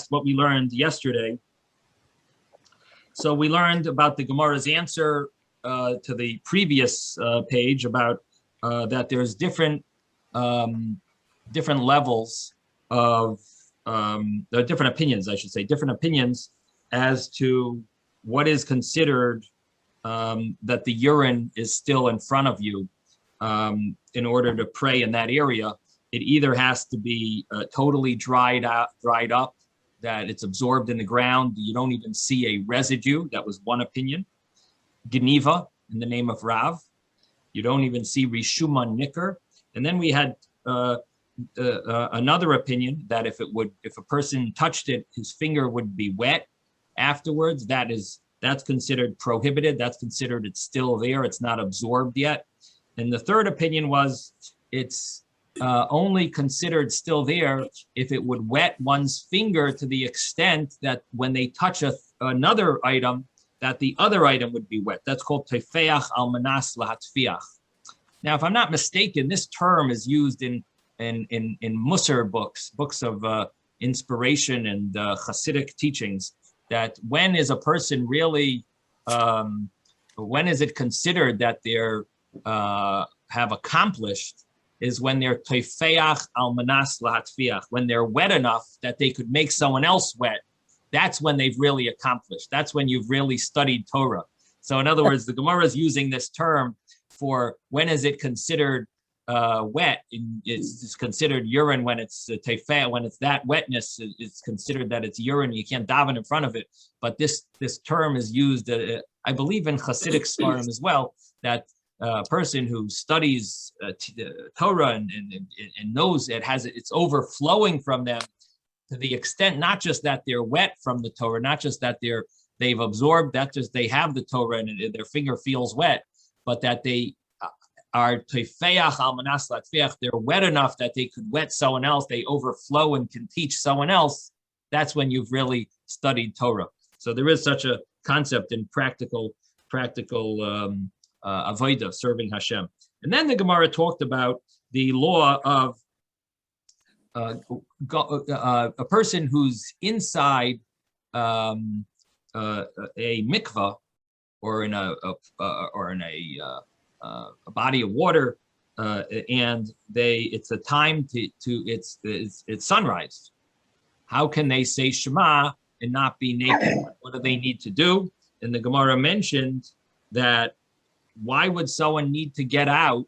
what we learned yesterday. So we learned about the Gemara's answer to the previous page about that there's different levels of different opinions, I should say, different opinions as to what is considered that the urine is still in front of you in order to pray in that area. It either has to be totally dried up, that it's absorbed in the ground. You don't even see a residue. That was one opinion. Geniva, in the name of Rav. You don't even see Rishuma Nicker. And then we had another opinion that if a person touched it, his finger would be wet afterwards. That's considered prohibited. That's considered it's still there. It's not absorbed yet. And the third opinion was it's only considered still there if it would wet one's finger to the extent that when they touch another item, that the other item would be wet. That's called tefeach al manas lahatfiach. Now, if I'm not mistaken, this term is used in Musar books of inspiration and Hasidic teachings, that when is a person really, when is it considered that they're have accomplished, is when they're tefeach al manas lahatfiach, when they're wet enough that they could make someone else wet. That's when they've really accomplished. That's when you've really studied Torah. So in other words, the Gemara is using this term for when is it considered wet. It's considered urine when it's tefeach, when it's that wetness, it's considered that it's urine. You can't daven in front of it. But this term is used, I believe, in Hasidic Sfarim as well, that a person who studies Torah and knows it's overflowing from them to the extent not just that they're wet from the Torah, not just that they've absorbed, that just they have the Torah and their finger feels wet, but that they are tefeach al manas latfiach, they're wet enough that they could wet someone else, they overflow and can teach someone else. That's when you've really studied Torah. So there is such a concept in practical avodah, serving Hashem. And then the Gemara talked about the law of a person who's inside a mikvah or in a body of water, and it's a time it's sunrise. How can they say Shema and not be naked? What do they need to do? And the Gemara mentioned that why would someone need to get out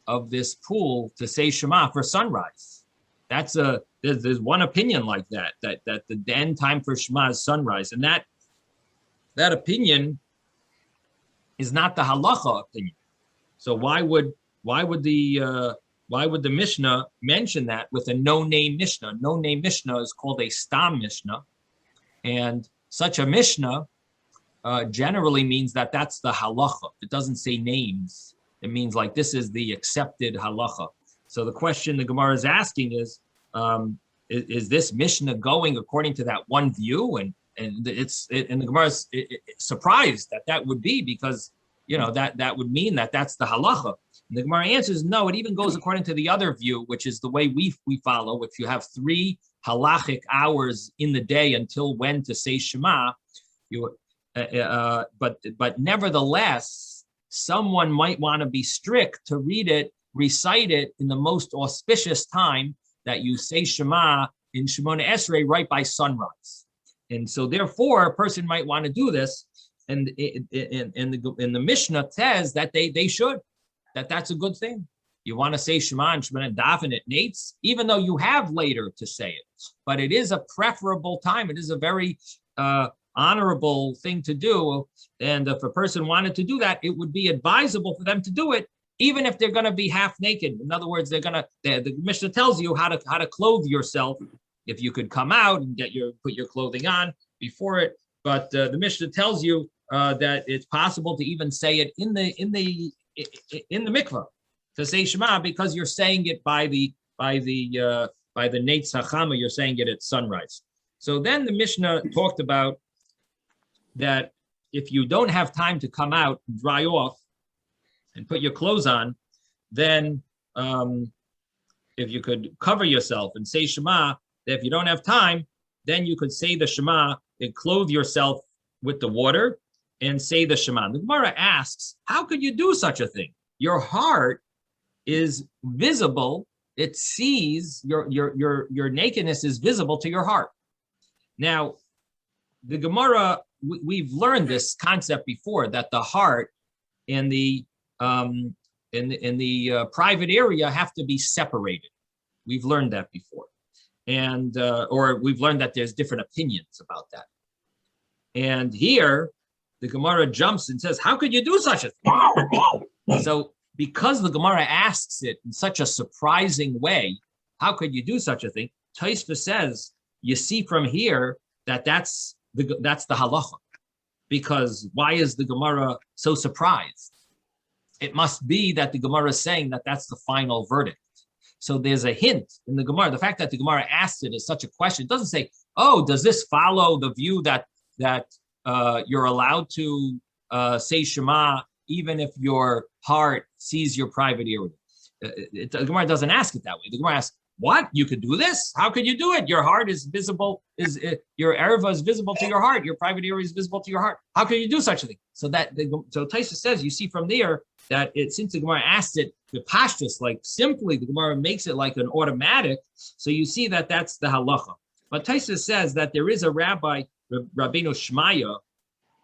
of this pool to say Shema for sunrise? There's one opinion like that the end time for Shema is sunrise, and that opinion is not the halacha opinion. So why would the Mishnah mention that with a no-name Mishnah? No-name Mishnah is called a stam Mishnah, and such a Mishnah generally means that that's the halacha. It doesn't say names. It means like this is the accepted halacha. So the question the Gemara is asking is this Mishnah going according to that one view? And the Gemara is surprised that would be, because that would mean that that's the halacha. And the Gemara answers no. It even goes according to the other view, which is the way we follow. If you have 3 halachic hours in the day until when to say Shema, but nevertheless, someone might want to be strict to recite it in the most auspicious time that you say Shema in Shemona Esrei right by sunrise. And so therefore, a person might want to do this. And the Mishnah says that they should, that's a good thing. You want to say Shema and Shemona daven at Nates, even though you have later to say it. But it is a preferable time. It is a very honorable thing to do. And if a person wanted to do that, it would be advisable for them to do it, even if they're going to be half naked. In other words, the Mishnah tells you how to clothe yourself. If you could come out and put your clothing on before it, but the Mishnah tells you that it's possible to even say it in the mikvah, to say Shema, because you're saying it by the Neitz Hachama, you're saying it at sunrise. So then the Mishnah talked about that if you don't have time to come out and dry off and put your clothes on, then if you could cover yourself and say Shema, that if you don't have time, then you could say the Shema and clothe yourself with the water and say the Shema. The Gemara asks, how could you do such a thing? Your heart is visible. It sees your nakedness is visible to your heart. Now, the Gemara, we've learned this concept before, that the heart and the private area have to be separated. We've learned that before, and or we've learned that there's different opinions about that. And here, the Gemara jumps and says, "How could you do such a thing?" So, because the Gemara asks it in such a surprising way, how could you do such a thing? Tosfos says, you see from here that that's the halacha. Because why is the Gemara so surprised? It must be that the Gemara is saying that that's the final verdict. So there's a hint in the Gemara. The fact that the Gemara asks it is such a question. It doesn't say, oh, does this follow the view that you're allowed to say Shema even if your heart sees your private area? The Gemara doesn't ask it that way. The Gemara asks, what? You could do this? How could you do it? Your heart is visible, your erva is visible to your heart. Your private area is visible to your heart. How can you do such a thing? So Tosfos says, you see from there that since the Gemara asked it, the pashtus, like simply, the Gemara makes it like an automatic. So you see that that's the halacha. But Tosfos says that there is a rabbi, Rabbeinu Shmaya,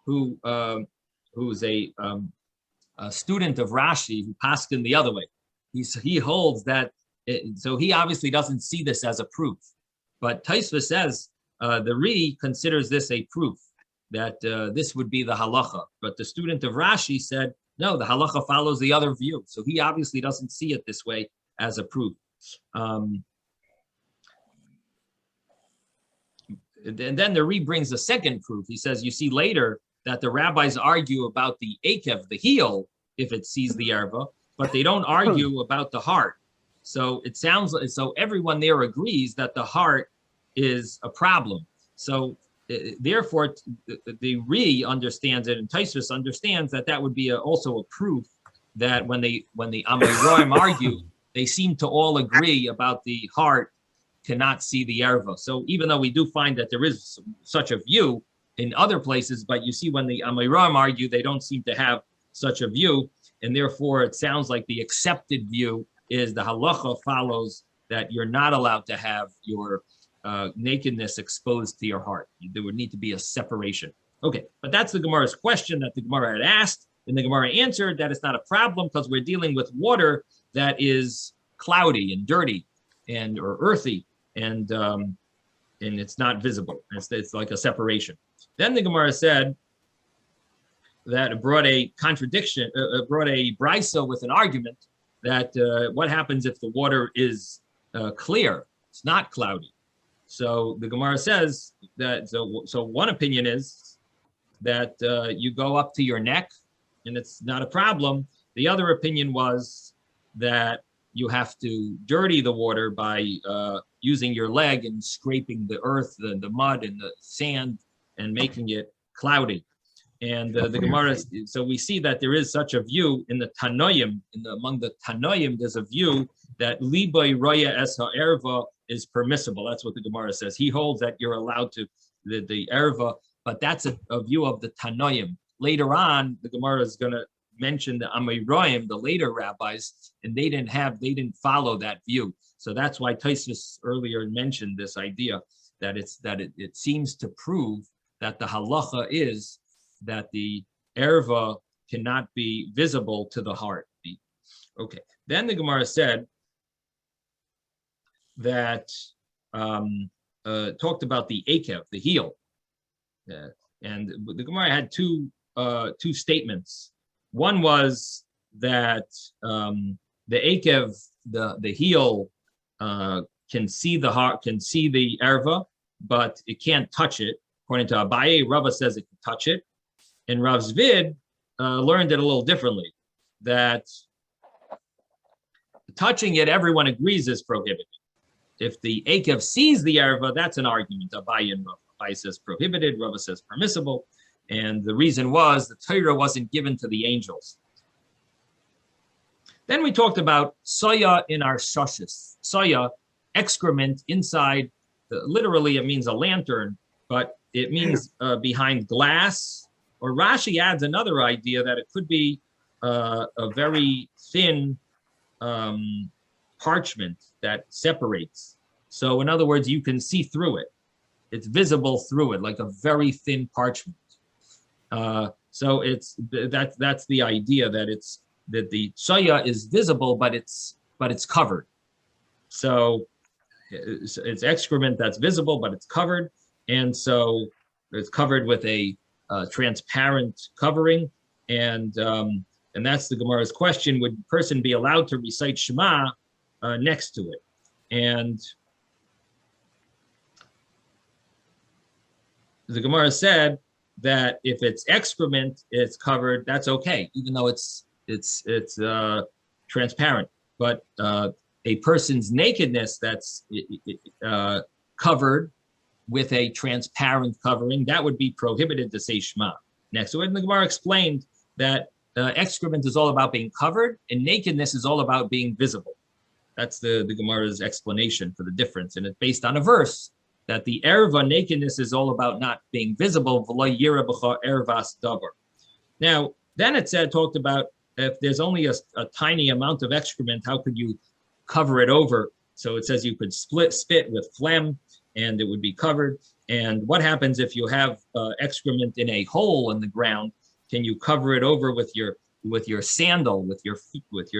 who's a student of Rashi, who paskin the other way. He holds that. So he obviously doesn't see this as a proof, but Tosfos says the Ri considers this a proof that this would be the halacha. But the student of Rashi said, no, the halacha follows the other view. So he obviously doesn't see it this way as a proof. And then the Ri brings a second proof. He says, you see later that the rabbis argue about the akev, the heel, if it sees the erva, but they don't argue about the heart. So it sounds like, so everyone there agrees that the heart is a problem. So therefore, the Ri understands it, and Tosfos understands that that would be also a proof that when the Amoraim argue, they seem to all agree about the heart cannot see the erva. So even though we do find that there is such a view in other places, but you see when the Amoraim argue, they don't seem to have such a view, and therefore it sounds like the accepted view is the halacha follows that you're not allowed to have your nakedness exposed to your heart. There would need to be a separation. Okay, but that's the Gemara's question that the Gemara had asked, and the Gemara answered that it's not a problem because we're dealing with water that is cloudy and dirty or earthy, and it's not visible. It's like a separation. Then the Gemara said that it brought a contradiction, brought a brisa with an argument that what happens if the water is clear? It's not cloudy. So the Gemara says that, so one opinion is that you go up to your neck and it's not a problem. The other opinion was that you have to dirty the water by using your leg and scraping the earth, the mud and the sand and making it cloudy. And the Gemara, so we see that there is such a view in the Tanoim, among the Tanoim, there's a view that Libai Roya Es HaErva is permissible. That's what the Gemara says. He holds that you're allowed to, the Erva, but that's a view of the Tanoim. Later on, the Gemara is going to mention the Amoraim, the later rabbis, and they didn't follow that view. So that's why Tosfos earlier mentioned this idea that it seems to prove that the halacha is that the erva cannot be visible to the heart. Okay. Then the Gemara said that talked about the akev, the heel, and the Gemara had two statements. One was that the akev, the heel, can see the heart, can see the erva, but it can't touch it. According to Abaye, Rava says it can touch it. And Rav Zvid learned it a little differently, that touching it, everyone agrees is prohibited. If the akev sees the erva, that's an argument. Abaye and Rava. Abaye says prohibited, Rava says permissible. And the reason was the Torah wasn't given to the angels. Then we talked about soya in our shoshes. Soya, excrement inside literally it means a lantern, but it means behind glass. Or Rashi adds another idea that it could be a very thin parchment that separates. So in other words, you can see through it. It's visible through it, like a very thin parchment. So that's the idea, that the soya is visible, but it's covered. So it's excrement that's visible, but it's covered, and so it's covered with a transparent covering, and that's the Gemara's question: would a person be allowed to recite Shema next to it? And the Gemara said that if it's excrement, it's covered. That's okay, even though it's transparent. But a person's nakedness that's covered with a transparent covering, that would be prohibited to say Shema next to it. And the Gemara explained that excrement is all about being covered, and nakedness is all about being visible. That's the Gemara's explanation for the difference, and it's based on a verse that the erva, nakedness, is all about not being visible. Now, then it talked about if there's only a tiny amount of excrement, how could you cover it over? So it says you could spit with phlegm, and it would be covered. And what happens if you have excrement in a hole in the ground? Can you cover it over with your sandal, with your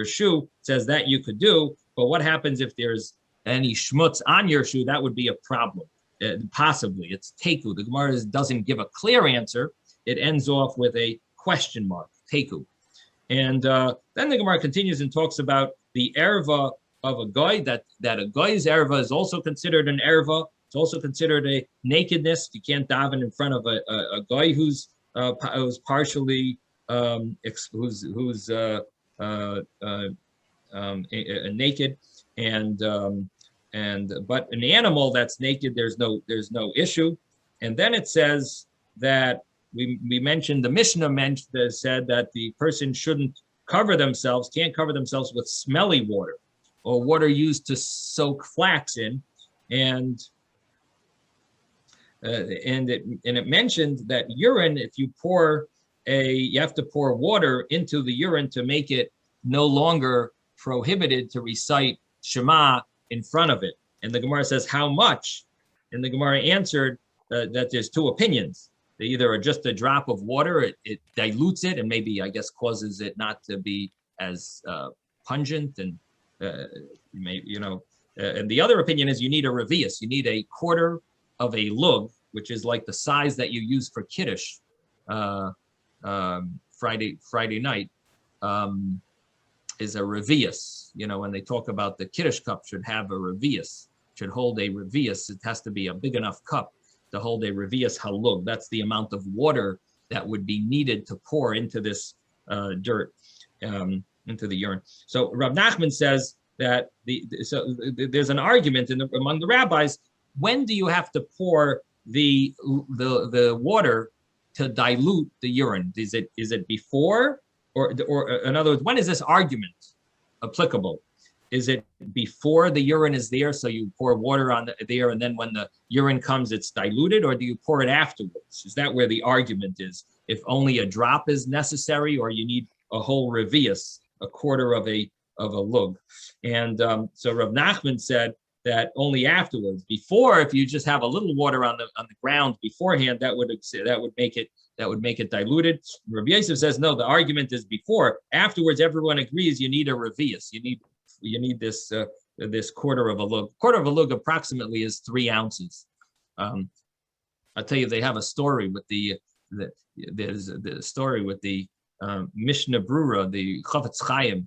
shoe? It says that you could do, but what happens if there's any schmutz on your shoe? That would be a problem. Possibly, it's teku. The Gemara doesn't give a clear answer. It ends off with a question mark, teku. And then the Gemara continues and talks about the erva of a goy, that a goy's erva is also considered an erva. It's also considered a nakedness. You can't daven in front of a goy who's partially who's naked, but an animal that's naked, there's no issue. And then it says that we mentioned, the Mishnah said that the person can't cover themselves with smelly water or water used to soak flax in, and it mentioned that urine, if you have to pour water into the urine to make it no longer prohibited to recite Shema in front of it. And the Gemara says, how much? And the Gemara answered that there's two opinions. They either are just a drop of water, it dilutes it, and maybe, I guess, causes it not to be as pungent, and and the other opinion is you need a revius. You need a quarter of a lug, which is like the size that you use for Kiddush Friday night, is a revius. When they talk about the Kiddush cup should have a revius, should hold a revius. It has to be a big enough cup to hold a revius halug. That's the amount of water that would be needed to pour into this dirt, into the urine. So Rav Nachman says that there's an argument among the rabbis. When do you have to pour the water to dilute the urine? Is it before, or in other words, when is this argument applicable? Is it before the urine is there, so you pour water on there, and then when the urine comes, it's diluted, or do you pour it afterwards? Is that where the argument is? If only a drop is necessary, or you need a whole revius, a quarter of a lug? And so Rav Nachman said that only afterwards. Before, if you just have a little water on the ground beforehand, that would make it diluted. Rabbi Yosef says no. The argument is before. Afterwards, everyone agrees you need a revius. You need this quarter of a lug. Quarter of a lug approximately is 3 ounces. I'll tell you, they have a story with there's the story with the Mishnah Brura, the Chafetz Chaim,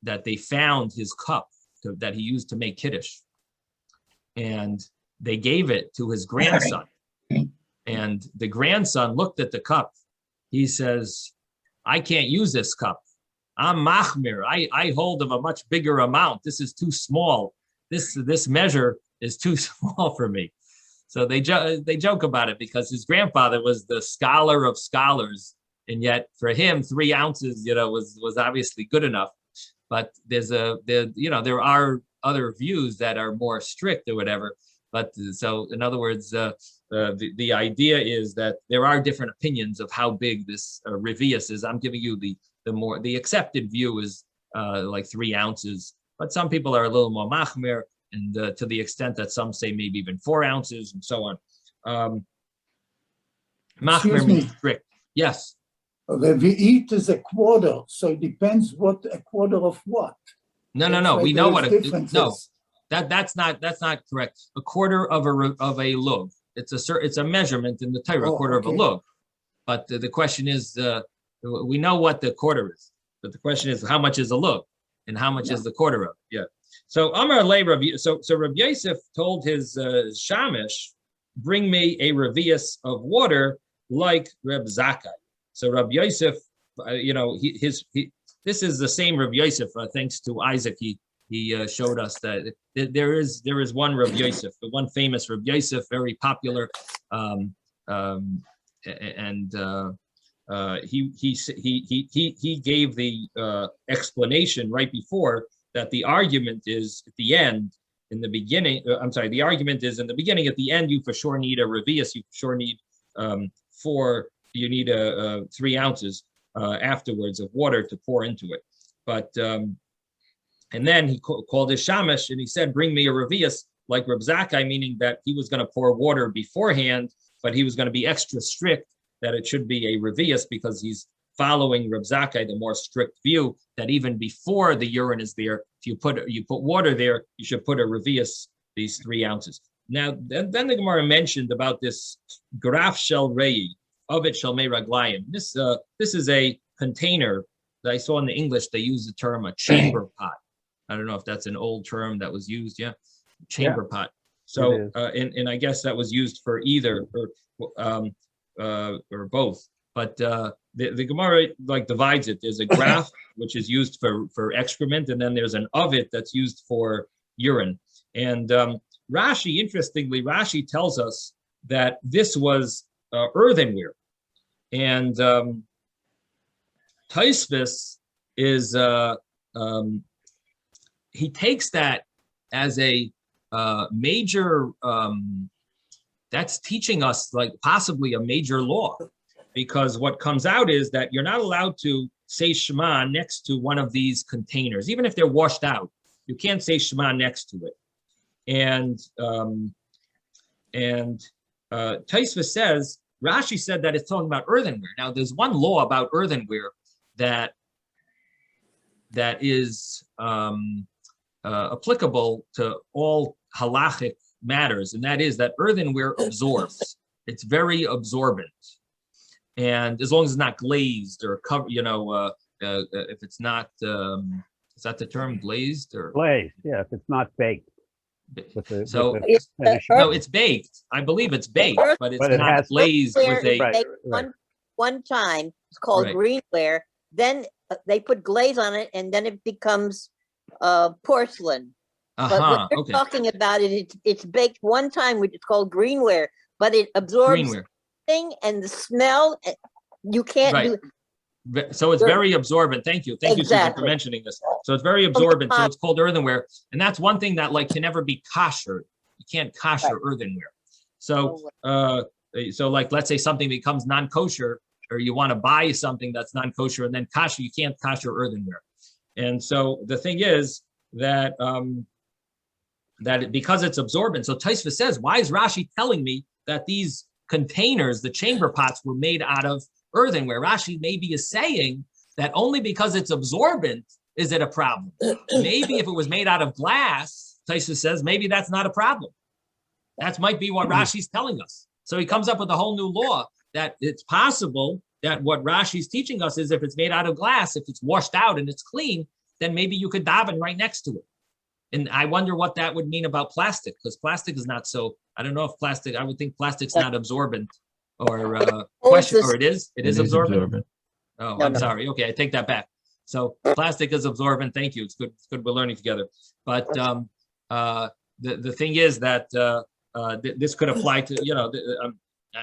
that they found his cup that he used to make Kiddush. And they gave it to his grandson. And the grandson looked at the cup. He says, I can't use this cup. I'm machmir. I hold of a much bigger amount. This is too small. This measure is too small for me. So they joke about it, because his grandfather was the scholar of scholars, and yet for him 3 ounces, was obviously good enough. But there are other views that are more strict or whatever. But so in other words, the idea is that there are different opinions of how big this revius is. I'm giving you the accepted view is like 3 ounces, but some people are a little more machmer, and to the extent that some say maybe even 4 ounces and so on. Machmer means strict. Yes. Revi'it is a quarter, so it depends what a quarter of what. No. We know what that's not correct. A quarter of a lug. It's a measurement in the Torah, a quarter of a lug. But the question is, we know what the quarter is, but the question is how much is a lug, and how much is the quarter of? Yeah. So Amar Le Rabbi. So Rabbi Yosef told his shamish, bring me a revius of water like Reb Zakkai. So Rabbi Yosef, this is the same Rabbi Yosef. Thanks to Isaac, he showed us that there is one Rabbi Yosef, the one famous Rabbi Yosef, very popular, and he gave the explanation right before that the argument is at the end. In the beginning, the argument is in the beginning. At the end, you for sure need a revius. You for sure need 3 ounces afterwards of water to pour into it. But and then he called his shamash and he said, bring me a revius like Reb Zakkai, meaning that he was going to pour water beforehand, but he was going to be extra strict that it should be a revius because he's following Reb Zakkai, the more strict view that even before the urine is there, if you put water there, you should put a revius, these 3 ounces. Now, then the Gemara mentioned about this graf shel rei, of it shel mei raglayim. This is a container that I saw in the English. They use the term a chamber pot. I don't know if that's an old term that was used. Yeah, chamber pot. So, and I guess that was used for either or both. But the Gemara divides it. There's a graf which is used for excrement, and then there's an ovet that's used for urine. And Rashi, interestingly, Rashi tells us that this was earthenware, and Tosfos is he takes that as a major. That's teaching us possibly a major law, because what comes out is that you're not allowed to say Shema next to one of these containers, even if they're washed out. You can't say Shema next to it. And Tosfos says, Rashi said that it's talking about earthenware. Now, there's one law about earthenware that is applicable to all halachic matters, and that is that earthenware absorbs. It's very absorbent, and as long as it's not glazed or covered, if it's not, is that the term, glazed or glazed? Yeah, if it's not baked. No, it's baked. I believe it's baked, but it's not glazed with a. One time, it's called greenware. Then they put glaze on it, and then it becomes porcelain. But what they're talking about it's baked one time, which is called greenware, but it absorbs thing and the smell. You can't do. So it's very absorbent. Thank you, Susan, for mentioning this. So it's very absorbent. So it's called earthenware, and that's one thing that can never be kosher. You can't kosher earthenware. So let's say something becomes non-kosher, or you want to buy something that's non-kosher and then kosher, you can't kosher earthenware. And so the thing is that because it's absorbent. So Tosfos says, why is Rashi telling me that these containers, the chamber pots, were made out of earthenware? Rashi maybe is saying that only because it's absorbent is it a problem. Maybe if it was made out of glass, Tosfos says, maybe that's not a problem. That might be what Rashi's telling us. So he comes up with a whole new law that it's possible that what Rashi's teaching us is if it's made out of glass, if it's washed out and it's clean, then maybe you could daven right next to it. And I wonder what that would mean about plastic, because plastic is not so, I don't know if plastic, I would think plastic's not absorbent or it is absorbent. Oh, I'm sorry. Okay, I take that back. So plastic is absorbent. Thank you. It's good we're learning together. But the thing is that this could apply to,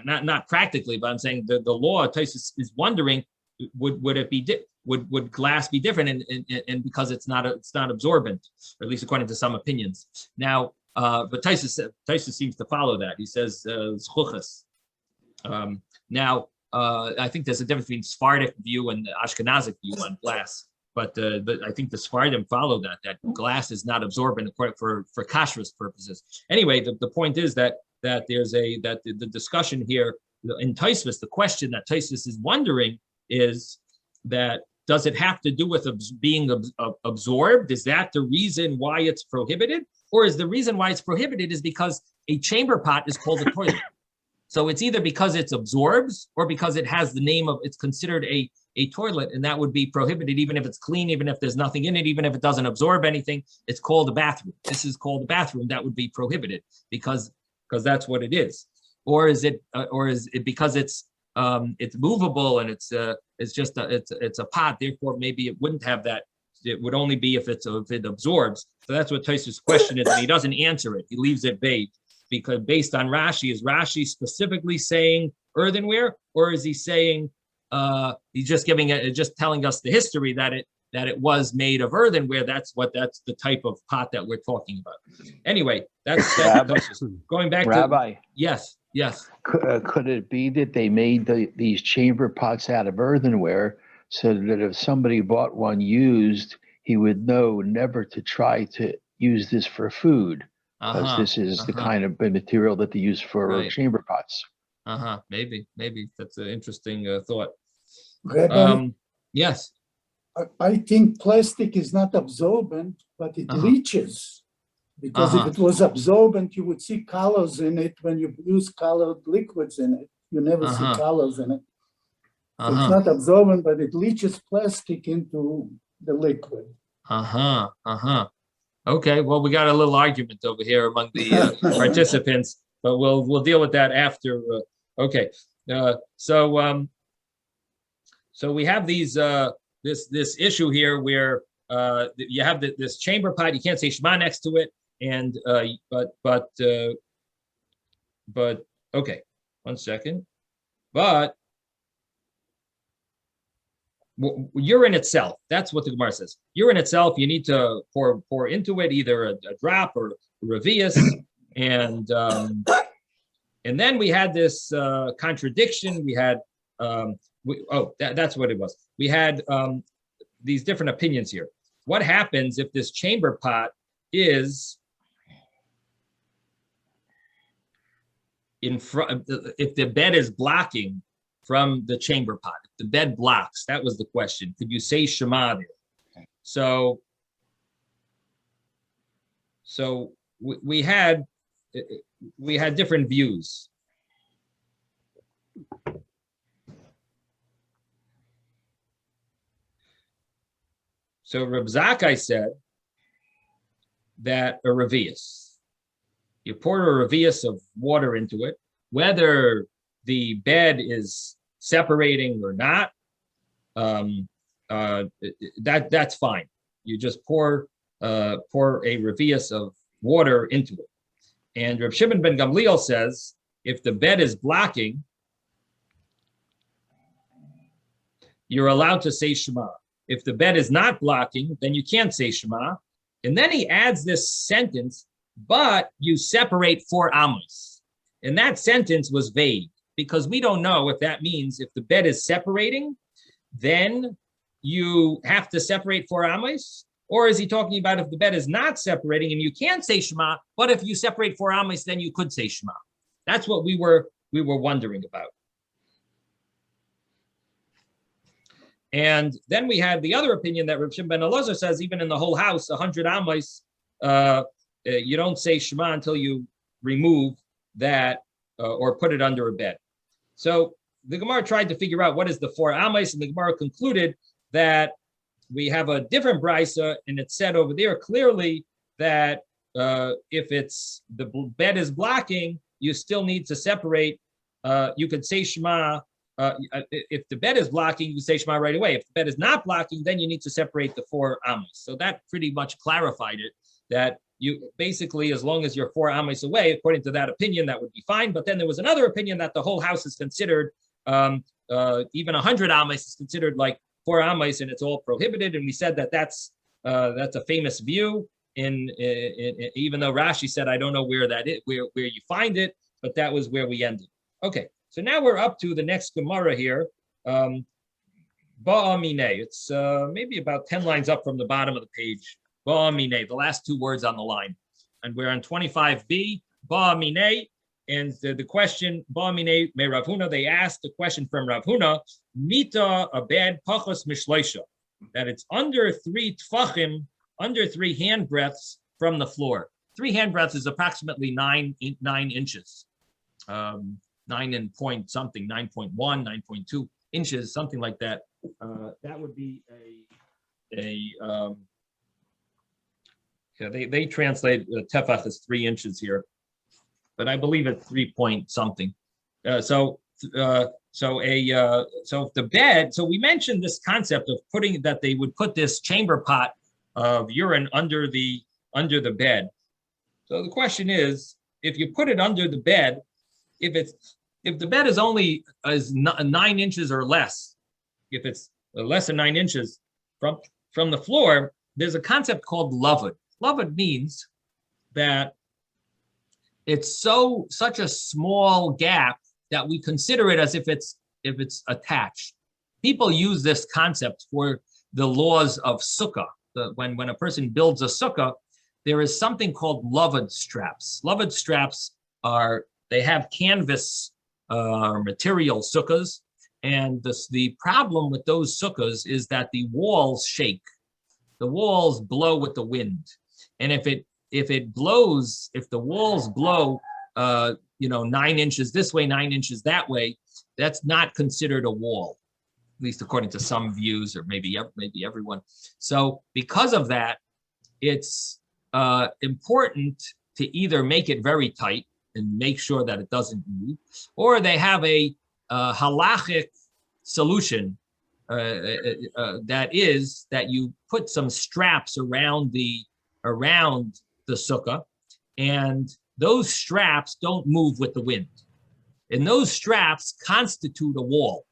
not practically, but I'm saying the law, Tosfos is wondering, would it be would glass be different and because it's not absorbent, or at least according to some opinions. Now But Taisus seems to follow that. He says zchuchas. Now, I think there's a difference between Sephardic view and the Ashkenazic view on glass. But I think the Sephardim follow that glass is not absorbent for kashrus purposes. Anyway, the point is that there's the discussion here in Tosfos, the question that Tosfos is wondering is that does it have to do with being absorbed? Is that the reason why it's prohibited? Or is the reason why it's prohibited is because a chamber pot is called a toilet? So it's either because it absorbs or because it has the name of, it's considered a toilet, and that would be prohibited even if it's clean, even if there's nothing in it, even if it doesn't absorb anything. It's called a bathroom. This is called a bathroom. That would be prohibited because that's what it is. Or is it because it's movable and it's just it's a pot, therefore maybe it wouldn't have that. It would only be if it absorbs. So that's what Tosfos' question is, and he doesn't answer it. He leaves it vague because based on Rashi, is Rashi specifically saying earthenware, or is he saying he's just telling us the history that it was made of earthenware? That's the type of pot that we're talking about. Anyway, that's Tosfos. Going back Rabbi, to yes. Could it be that they made these chamber pots out of earthenware so that if somebody bought one used, he would know never to try to use this for food, because this is the kind of material that they use for chamber pots? Maybe that's an interesting thought. Rabbi, Yes. I think plastic is not absorbent, but it leaches. Because if it was absorbent, you would see colors in it when you use colored liquids in it. You never see colors in it. So it's not absorbent, but it leaches plastic into the liquid. Okay, well, we got a little argument over here among the participants, but we'll deal with that after. Okay, so we have these this issue here where you have this chamber pot. You can't say Shema next to it. And but okay, 1 second. But urine itself, that's what the Gemara says. Urine itself, you need to pour into it either a drop or a revius, and then we had this contradiction. We had that's what it was. We had these different opinions here. What happens if this chamber pot is in front, if the bed is blocking from the chamber pot? If the bed blocks, that was the question. Could you say Shema there? So we had different views. So Reb Zakkai said that a revius, you pour a revius of water into it, whether the bed is separating or not, that's fine. You just pour a revius of water into it. And Reb Shimon ben Gamliel says, if the bed is blocking, you're allowed to say Shema. If the bed is not blocking, then you can't say Shema. And then he adds this sentence, but you separate 4 amos. And that sentence was vague because we don't know if that means if the bed is separating, then you have to separate 4 amos, or is he talking about if the bed is not separating and you can't say Shema, but if you separate 4 amos, then you could say Shema. That's what we were wondering about. And then we had the other opinion that Reb Shimon ben Elazar says, even in the whole house, 100 amos, you don't say Shema until you remove that or put it under a bed. So the Gemara tried to figure out what is the 4 amos, and the Gemara concluded that we have a different brisa, and it said over there clearly that if it's the bed is blocking, you still need to separate. You could say Shema. If the bed is blocking, you say Shema right away. If the bed is not blocking, then you need to separate the 4 amos. So that pretty much clarified it, that you basically, as long as you're 4 amos away, according to that opinion, that would be fine. But then there was another opinion that the whole house is considered, even 100 amos is considered like 4 amos, and it's all prohibited. And we said that that's a famous view. even though Rashi said, I don't know where that is, where you find it, but that was where we ended. Okay, so now we're up to the next Gemara here. Ba'amine. It's maybe about 10 lines up from the bottom of the page. Ba'amine, the last two words on the line. And we're on 25b, Ba'amine. And the question, Ba'amine me Rav Huna, they asked the question from Rav Huna, Mita abed pachos mishleisha, that it's under 3 tfachim, under 3 handbreadths from the floor. 3 handbreadths is approximately 9 inches. 9 and point something, 9.1, 9.2 inches, something like that. That would be they translate tefach as 3 inches here, but I believe it's 3 point something. So the bed. So we mentioned this concept of that they would put this chamber pot of urine under the bed. So the question is, if you put it under the bed, if the bed is only 9 inches or less, if it's less than 9 inches from the floor, there's a concept called lavud. Lavud means that it's such a small gap that we consider it as if it's attached. People use this concept for the laws of sukkah. When a person builds a sukkah, there is something called lavud straps. Lavud straps they have canvas material sukkahs, and the problem with those sukkahs is that the walls shake. The walls blow with the wind, and if the walls blow 9 inches this way, 9 inches that way, that's not considered a wall, at least according to some views, or maybe everyone. So because of that, it's important to either make it very tight and make sure that it doesn't move, or they have a halachic solution that is that you put some straps around the sukkah, and those straps don't move with the wind. And those straps constitute a wall.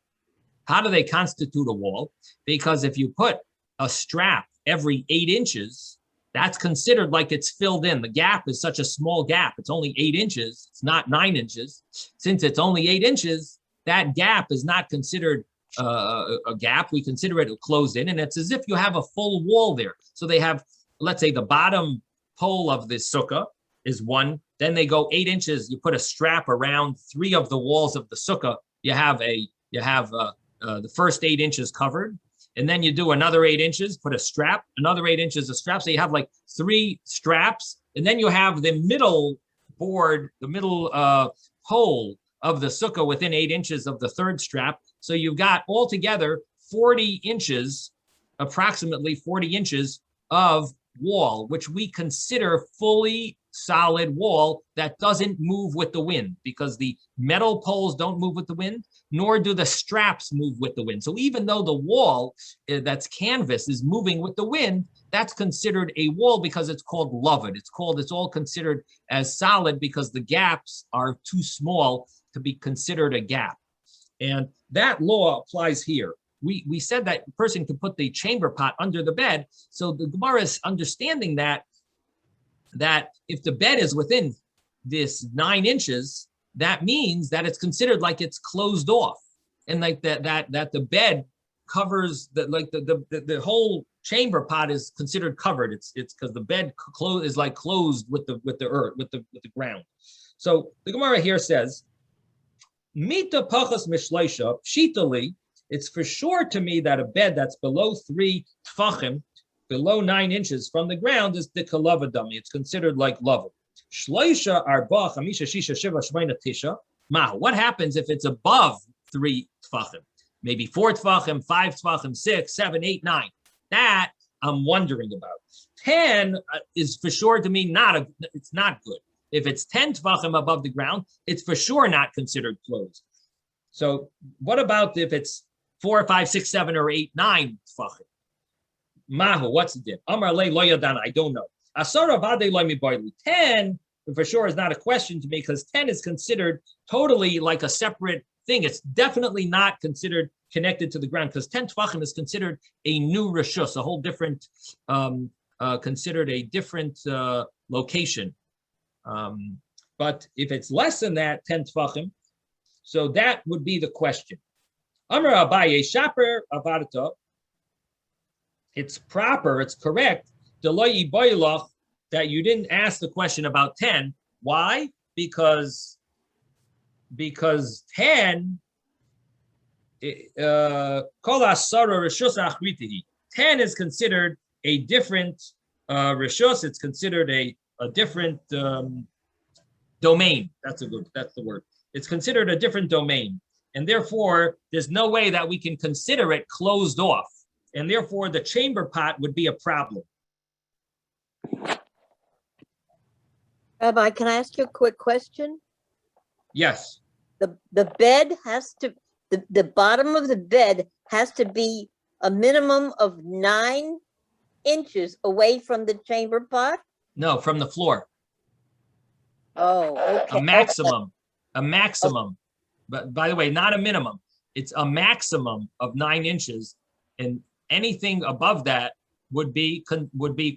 How do they constitute a wall? Because if you put a strap every 8 inches, that's considered like it's filled in. The gap is such a small gap. It's only 8 inches. It's not 9 inches. Since it's only 8 inches, that gap is not considered a gap. We consider it closed in, and it's as if you have a full wall there. So they have, let's say, the bottom pole of the sukkah is one. Then they go 8 inches. You put a strap around 3 of the walls of the sukkah. You have the first 8 inches covered. And then you do another 8 inches, put a strap, another 8 inches of strap. So you have like 3 straps. And then you have the middle board, the middle pole of the sukkah within 8 inches of the third strap. So you've got altogether 40 inches, approximately 40 inches of wall, which we consider fully solid wall that doesn't move with the wind, because the metal poles don't move with the wind, nor do the straps move with the wind. So even though the wall that's canvas is moving with the wind, that's considered a wall because it's called lavud. It's all considered as solid because the gaps are too small to be considered a gap. And that law applies here. We said that a person can put the chamber pot under the bed. So the Gemara is understanding that if the bed is within this 9 inches, that means that it's considered like it's closed off, and like that the bed covers the whole chamber pot is considered covered. It's because the bed is like closed with the earth, with the ground. So the Gemara here says, Mita pachas mishleisha pshitali. It's for sure to me that a bed that's below 3 tfachim, below 9 inches from the ground, is the kalavadami. It's considered like lavud. Shleisha arba chamisha shisha shiva shmeina tisha. Mahu. What happens if it's above 3 tfachim? Maybe 4 tfachim, 5 tfachim, 6, 7, 8, 9. That I'm wondering about. 10 is for sure to me it's not good. If it's 10 tfachim above the ground, it's for sure not considered closed. So what about if it's 4, 5, 6, 7, or 8, 9 tfachim? Mahu, what's the dip? Amar le lo yadana, I don't know. Asara vade lo mi boili. 10 for sure is not a question to me, because 10 is considered totally like a separate thing. It's definitely not considered connected to the ground, because 10 tfachim is considered a new reshus, a whole different considered a different location. But if it's less than that, 10 tfachim, so that would be the question. Amar Abaye shaper avadato. It's proper, it's correct, that you didn't ask the question about 10. Why? Because 10, 10 is considered a different rishus. It's considered a different domain. That's the word. It's considered a different domain. And therefore, there's no way that we can consider it closed off. And therefore, the chamber pot would be a problem. Rabbi, can I ask you a quick question? Yes. The bed has to, the bottom of the bed has to be a minimum of 9 inches away from the chamber pot? No, from the floor. Oh, okay. A maximum. A maximum. But by the way, not a minimum. It's a maximum of 9 inches, and anything above that would be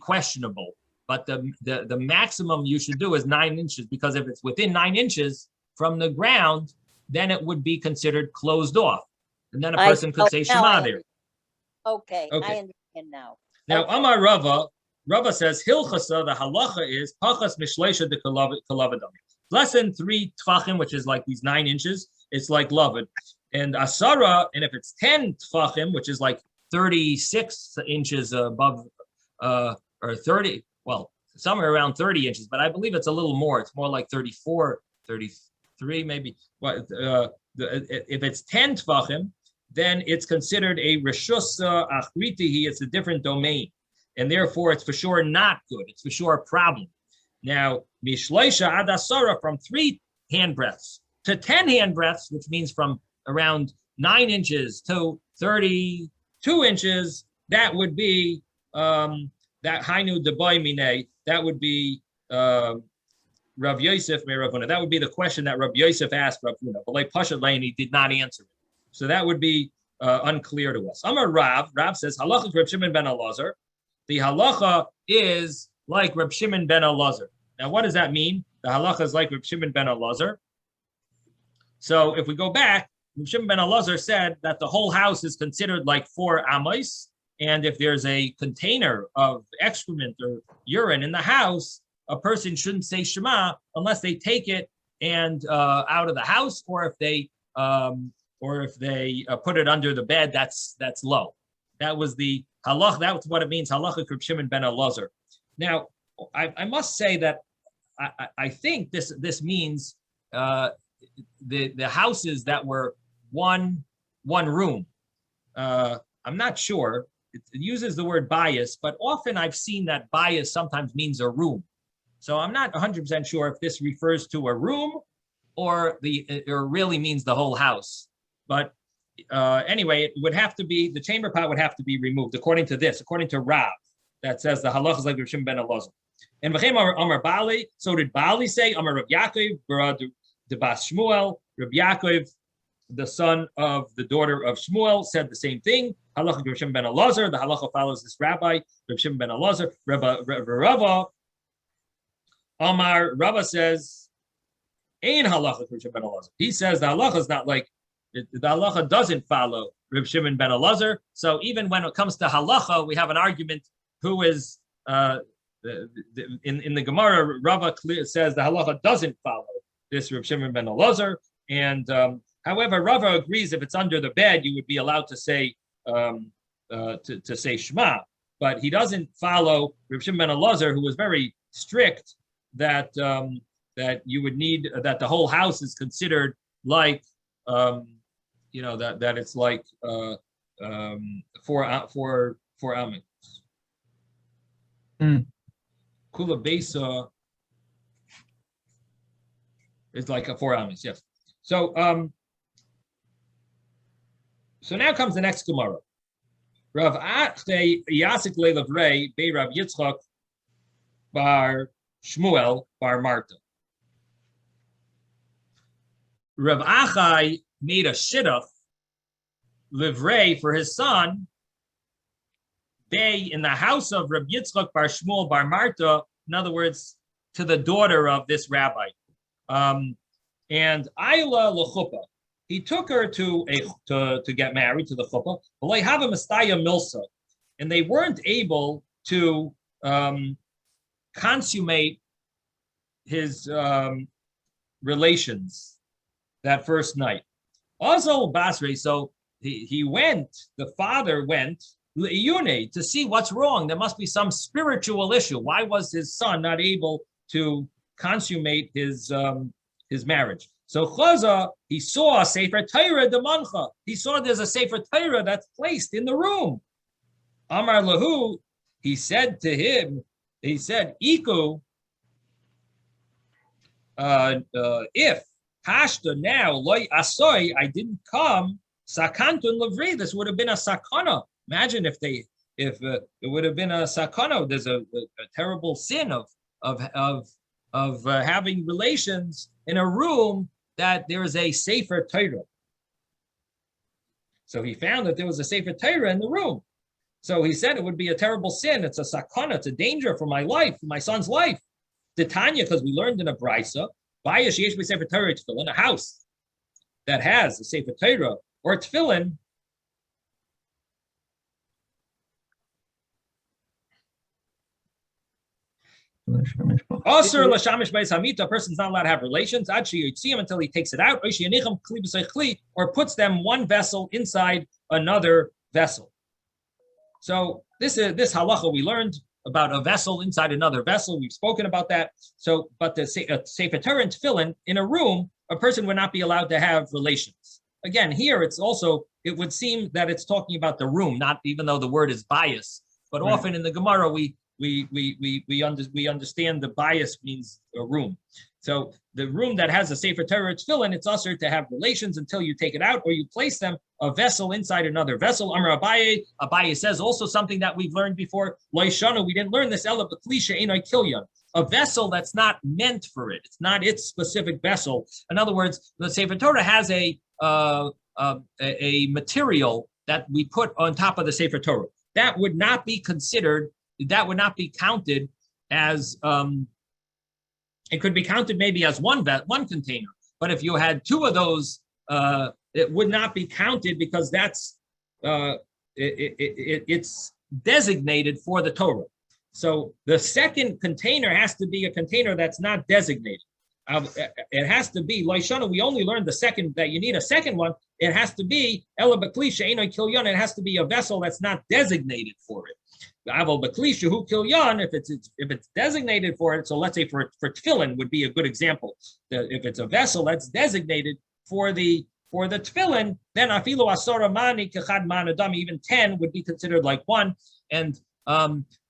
questionable. But the maximum you should do is 9 inches, because if it's within 9 inches from the ground, then it would be considered closed off, and then a person could say Shema there. Okay, I understand now. Now, Amar Rava says Hilchasa, the halacha is Pachas Mishleisha de Kalavadam. Less than 3 tfachim, which is like these 9 inches, it's like Lavid. And Asara, and if it's 10 tfachim, which is like 36 inches above, or 30, well, somewhere around 30 inches, but I believe it's a little more. It's more like 34, 33 maybe. But if it's 10 tfachim, then it's considered a reshus achritihi. It's a different domain, and therefore it's for sure not good. It's for sure a problem. Now, mishleisha ad asara, from 3 handbreadths to 10 handbreadths, which means from around 9 inches to 32 inches, that would be that hainu debay mine. That would be Rav Yosef me Rav Huna. That would be the question that Rav Yosef asked Rav Huna, but like Pashat Lane, he did not answer it. So that would be unclear to us. Amar Rav says halacha is Reb Shimon ben Elazar. The halacha is like Reb Shimon ben Elazar. Now, what does that mean? The halacha is like Reb Shimon ben Elazar. So if we go back, Reb Shimon ben Elazar said that the whole house is considered like 4 amos, and if there's a container of excrement or urine in the house, a person shouldn't say Shema unless they take it and out of the house, or if they put it under the bed. That's low. That was the halach. That's what it means. Halacha Reb Shimon ben Elazar. Now, I must say that I think this means the houses that were one room. I'm not sure. It uses the word bias, but often I've seen that bias sometimes means a room. So I'm not 100% sure if this refers to a room or really means the whole house. But anyway, it would have to be, the chamber pot would have to be removed according to Rav, that says the halach is like Reb Shimon ben Elazar. And v'chein Amar Bali, so did Bali say, Amar Rav Yaakov, Bara de Bas Shmuel, Rav Yaakov, the son of the daughter of Shmuel, said the same thing. Halacha Reb Shimon ben Elazar. The halacha follows this rabbi, Reb Shimon ben Elazar. Rava Amar Rava says, "Ein halacha Reb Shimon ben Elazar." He says the halacha is not like the halacha doesn't follow Reb Shimon ben Elazar. So even when it comes to halacha, we have an argument. Who is in the Gemara? Rava says the halacha doesn't follow this Reb Shimon ben Elazar, and however, Rava agrees if it's under the bed, you would be allowed to say to say Shema, but he doesn't follow Reb Shimon ben Elazar, who was very strict that you would need that the whole house is considered like that it's like 4 amos. Kula Besa is like a 4 amos, yes. So so now comes the next Gemara. Rav Achte Yasik Le'Lavrei Bei Rav Yitzchak Bar Shmuel Bar Marta. Rav Achai made a shidduch livrei for his son in the house of Rabbi Yitzchak Bar Shmuel Bar Marta, in other words, to the daughter of this rabbi. And Ayla L'chuppah, he took her to get married to the chuppah. And they weren't able to consummate his relations that first night. Also, Basri, so he went, the father went to see what's wrong. There must be some spiritual issue. Why was his son not able to consummate his marriage? So Chaza, he saw a Sefer Torah de Mancha. He saw there's a Sefer Torah that's placed in the room. Amar Lahu, he said to him, he said, Iku, if Hashta now, loy asoy, I didn't come, sakantun lavri, this would have been a sakana. Imagine if it would have been a sakana. There's a terrible sin of having relations in a room that there is a Sefer Torah. So he found that there was a Sefer Torah in the room. So he said it would be a terrible sin. It's a sakana. It's a danger for my life, for my son's life. The Tanya, because we learned in a brisa, Sefer Torah tefillin, a house that has a Sefer Torah or tefillin, Asur l'shamish b'is hamita, a person's not allowed to have relations until he takes it out, or puts them one vessel inside another vessel. So this halacha we learned about a vessel inside another vessel. We've spoken about that. So, but the Sefer Torah and tefillin in a room, a person would not be allowed to have relations. Again, here it would seem that it's talking about the room, not even though the word is bias. But right. Often in the Gemara we understand the bias means a room. So the room that has a Sefer Torah tefillin, it's usher to have relations until you take it out or you place them a vessel inside another vessel. Amar Abaye. Abaye says also something that we've learned before. Loishanu, we didn't learn this. Ela b'klisha einay kilyan. A vessel that's not meant for it. It's not its specific vessel. In other words, the Sefer Torah has a material that we put on top of the Sefer Torah. That would not be considered. That would not be counted as. It could be counted maybe as one container, but if you had two of those, it would not be counted because that's it's designated for the Torah. So the second container has to be a container that's not designated. It has to be Loishana. We only learned the second that you need a second one. It has to be Ela B'Klisha Einay Kilyan. It has to be a vessel that's not designated for it. Aval B'Klisha Hu Kilyan. If it's designated for it, so let's say for tefillin would be a good example. If it's a vessel that's designated for the tefillin, then afilu asora mani kechad man adam, even 10 would be considered like one. And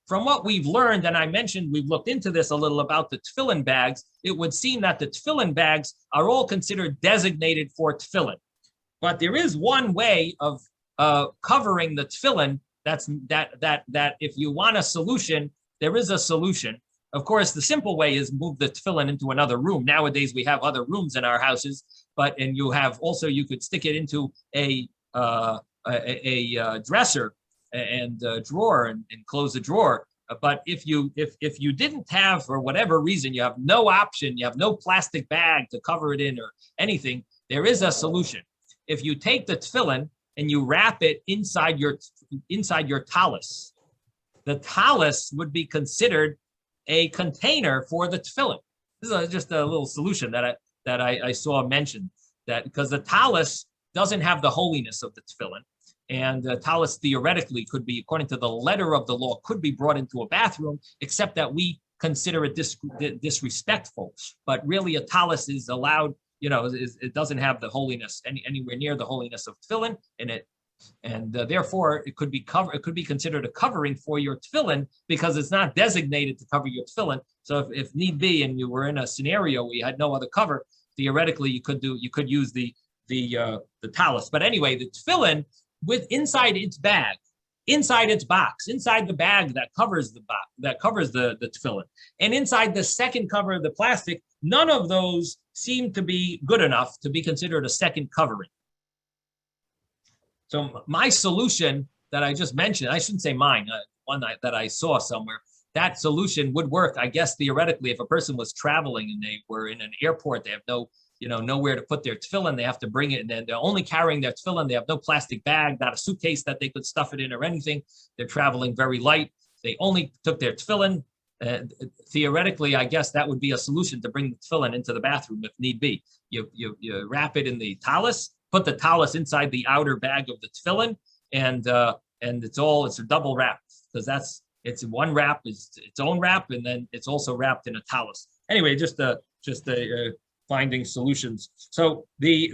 from what we've learned, and I mentioned we've looked into this a little about the tefillin bags, it would seem that the tefillin bags are all considered designated for tefillin. But there is one way of covering the tefillin that if you want a solution, there is a solution. Of course, the simple way is move the tefillin into another room. Nowadays, we have other rooms in our houses, and you could stick it into a dresser and drawer and close the drawer. But if you didn't have, for whatever reason, you have no option, you have no plastic bag to cover it in or anything, there is a solution. If you take the tefillin and you wrap it inside your talus, the talus would be considered a container for the tefillin. This is just a little solution that I saw mentioned, that because the talus doesn't have the holiness of the tefillin. And talus theoretically could be, according to the letter of the law, could be brought into a bathroom, except that we consider it disrespectful. But really, a talus is allowed. It doesn't have the holiness anywhere near the holiness of tefillin in it, and therefore it could be considered a covering for your tefillin because it's not designated to cover your tefillin. So if need be, and you were in a scenario where you had no other cover, theoretically you could use the talus. But anyway, the tefillin, with inside its bag, inside its box, inside the bag that covers the box, that covers the tefillin, and inside the second cover of the plastic, none of those seem to be good enough to be considered a second covering. So my solution that I just mentioned, I shouldn't say mine, one that I saw somewhere. That solution would work, I guess, theoretically, if a person was traveling and they were in an airport, they have nowhere to put their tefillin, they have to bring it, and then they're only carrying their tefillin, they have no plastic bag, not a suitcase that they could stuff it in or anything. They're traveling very light. They only took their tefillin. Theoretically, I guess that would be a solution to bring the tefillin into the bathroom if need be. You wrap it in the talus, put the talus inside the outer bag of the tefillin, and it's a double wrap, because it's one wrap, is its own wrap, and then it's also wrapped in a talus. Anyway, just finding solutions. So the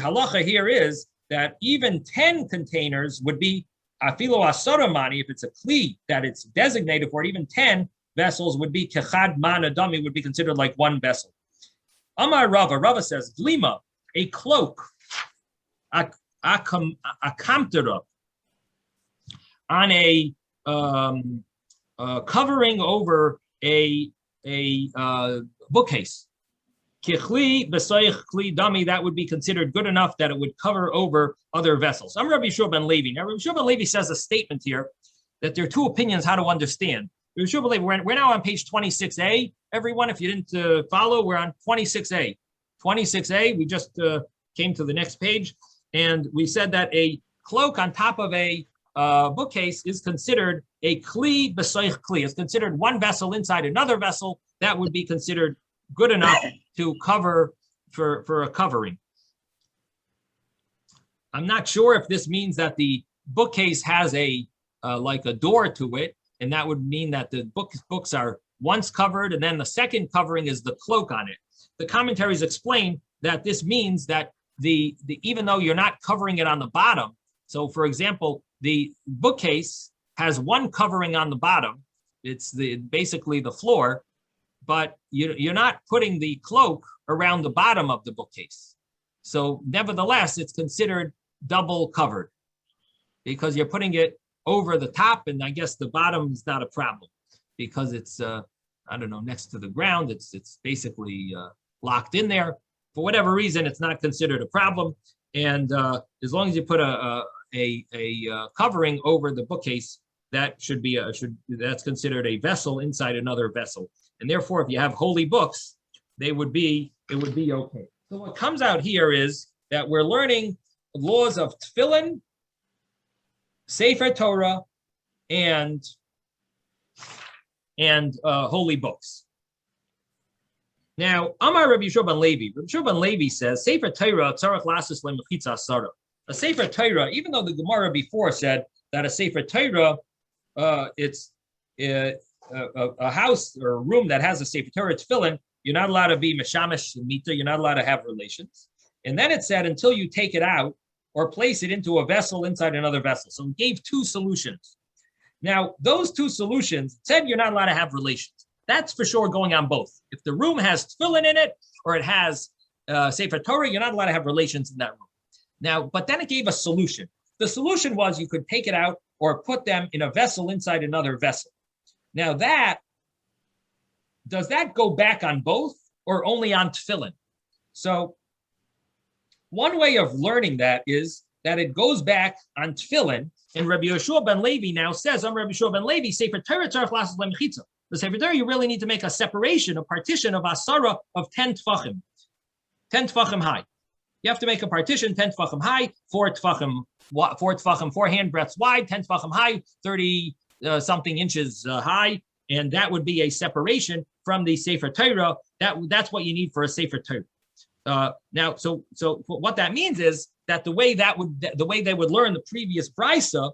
halacha here is that even 10 containers would be afilo asaramani, if it's a kli that it's designated for, even 10 vessels would be kechad man adami, would be considered like one vessel. Amar Rava says, glima, a cloak, a kamtera, on a covering over a bookcase. Kichli b'soich kli dami, that would be considered good enough that it would cover over other vessels. I'm Rabbi Yeshua ben Levi. Now, Rabbi Yeshua ben Levi says a statement here that there are two opinions how to understand. Rabbi Yeshua ben Levi, we're now on page 26a. Everyone, if you didn't follow, we're on 26a. 26a, we just came to the next page, and we said that a cloak on top of a bookcase is considered a kli b'soich kli. It's considered one vessel inside another vessel. That would be considered good enough to cover for a covering. I'm not sure if this means that the bookcase has like a door to it, and that would mean that the books are once covered, and then the second covering is the cloak on it. The commentaries explain that this means that the even though you're not covering it on the bottom, so for example, the bookcase has one covering on the bottom, it's basically the floor, but you're not putting the cloak around the bottom of the bookcase. So nevertheless, it's considered double covered because you're putting it over the top, and I guess the bottom is not a problem because it's, next to the ground. It's basically locked in there. For whatever reason, it's not considered a problem. And as long as you put a covering over the bookcase, that that's considered a vessel inside another vessel. And therefore, if you have holy books, it would be okay. So what comes out here is that we're learning laws of tefillin, Sefer Torah, and holy books. Now, Amar Rabbi Yeshua ben Levi. Rabbi Yeshua ben Levi says, Sefer Torah tzarich lasus lemechitza asara. A Sefer Torah, even though the Gemara before said that a Sefer Torah, it's a house or a room that has a Sefer Torah tefillin, you're not allowed to be meshamish mita, you're not allowed to have relations. And then it said until you take it out or place it into a vessel inside another vessel. So it gave two solutions. Now, those two solutions said you're not allowed to have relations. That's for sure going on both. If the room has tefillin in it or it has Sefer Torah, you're not allowed to have relations in that room. Now, but then it gave a solution. The solution was you could take it out or put them in a vessel inside another vessel. Now does that go back on both or only on tefillin? So one way of learning that is that it goes back on tefillin, and Rabbi Yeshua ben Levi now says, I'm Rabbi Yeshua ben Levi, Sefer Torah tzarich lasus lemechitza. The Sefer Torah, you really need to make a separation, a partition of asara of 10 tefachim high. You have to make a partition 10 tefachim high, 4 tefachim, 4 hand breadths wide, 10 tefachim high, 30 something inches high, and that would be a separation from the Sefer Torah. That's what you need for a Sefer Torah. Now, so what that means is that the way they would learn the previous brisa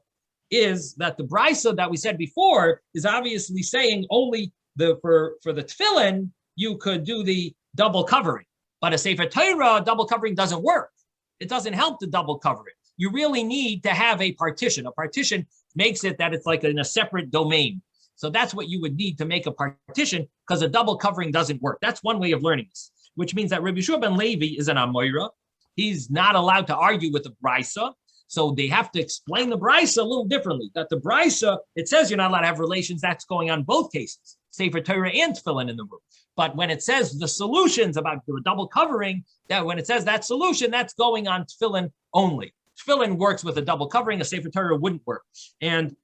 is that the brisa that we said before is obviously saying only for the tefillin you could do the double covering, but a Sefer Torah double covering doesn't work. It doesn't help to double cover it. You really need to have a partition. A partition makes it that it's like in a separate domain. So that's what you would need to make a partition, because a double covering doesn't work. That's one way of learning this, which means that Rabbi Yeshua ben Levi is an Amoira. He's not allowed to argue with the brisa. So they have to explain the brisa a little differently. That the brisa, it says you're not allowed to have relations. That's going on both cases, Sefer Torah and tefillin in the room. But when it says the solutions about the double covering, that when it says that solution, that's going on tefillin only. Tefillin works with a double covering. A Sefer Torah wouldn't work. And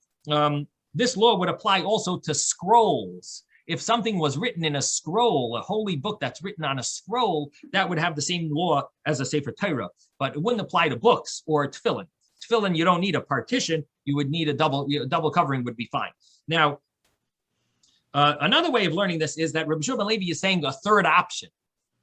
this law would apply also to scrolls. If something was written in a scroll, a holy book that's written on a scroll, that would have the same law as a Sefer Torah, but it wouldn't apply to books or tefillin. Tefillin, you don't need a partition. You would need a double covering would be fine. Now, another way of learning this is that Rabbi Shua ben Levi is saying a third option,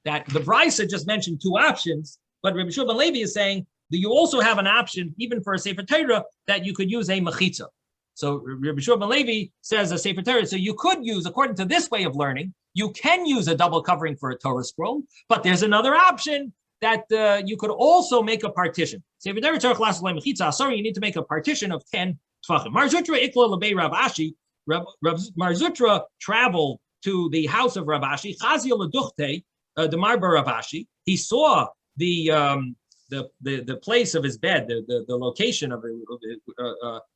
that the Brisa just mentioned two options, but Rabbi Shua ben Levi is saying that you also have an option, even for a Sefer Torah, that you could use a mechitza. So Rabbi Shua ben Levi says a Sefer Torah, so you could use, according to this way of learning, you can use a double covering for a Torah scroll, but there's another option that you could also make a partition. Sefer Torah Tzarich La'aseh Lei Mechitza, sorry, you need to make a partition of 10 tefachim. Mar Zutra ikla l'bei Rav Ashi, Mar Zutra traveled to the house of Rav Ashi, Chazia l'duchte, the Marbar Rav Ashi. He saw the place of his bed, the location of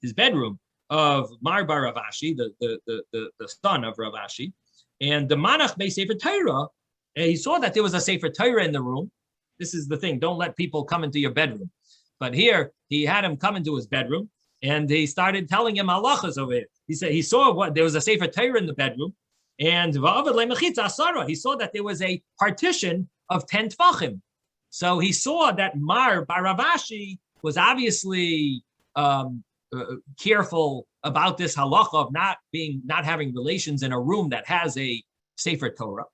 his bedroom of Marbar Rav Ashi, the son of Rav Ashi, and the Manach Bei Sefer Torah. He saw that there was a Sefer Torah in the room. This is the thing: don't let people come into your bedroom. But here he had him come into his bedroom, and he started telling him halachas over here. He said he saw what there was a Sefer Torah in the bedroom, and he saw that there was a partition of 10 tefachim. So he saw that Mar Bar Rav Ashi was obviously careful about this halacha of not having relations in a room that has a Sefer Torah,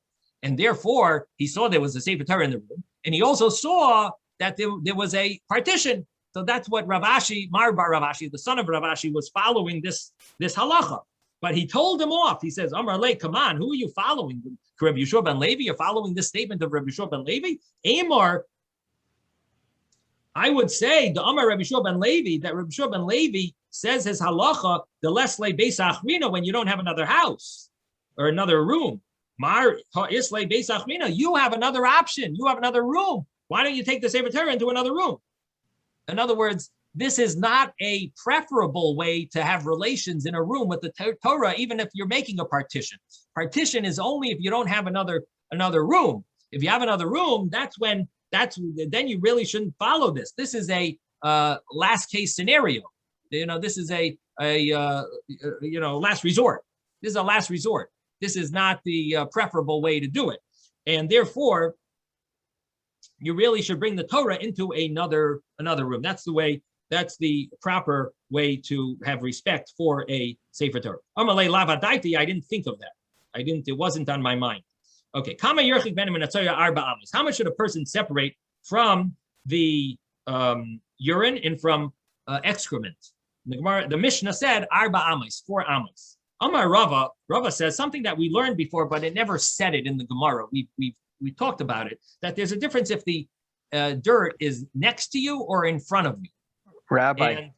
and therefore he saw there was a Sefer Torah in the room, and he also saw that there was a partition. So that's what Rav Ashi, Mar Bar Rav Ashi, the son of Rav Ashi, was following this halacha. But he told him off. He says, Amar Le, come on, who are you following? Rabbi Yeshua ben Levi? You're following this statement of Rabbi Yeshua ben Levi? Amar, I would say, the Amar Rabbi Yeshua ben Levi, that Rabbi Yeshua ben Levi says his halacha, the lesle beis achrina, when you don't have another house or another room. Mar isle beis achrina, you have another option. You have another room. Why don't you take the Sefer Torah into another room? In other words, this is not a preferable way to have relations in a room with the Torah, even if you're making a partition. Partition is only if you don't have another room. If you have another room, then you really shouldn't follow this. This is a last case scenario. This is a last resort. This is a last resort. This is not the preferable way to do it, and therefore, you really should bring the Torah into another room. That's the proper way to have respect for a Sefer Torah. Amalei lavadaiti, I didn't think of that. It wasn't on my mind. Okay. Kama yerchik benim minatzaya arba amos. How much should a person separate from the urine and from excrement? The Mishnah said arba amos, 4 amos. Amar Rava says something that we learned before, but it never said it in the Gemara. We talked about it, that there's a difference if the dirt is next to you or in front of you. Rabbi,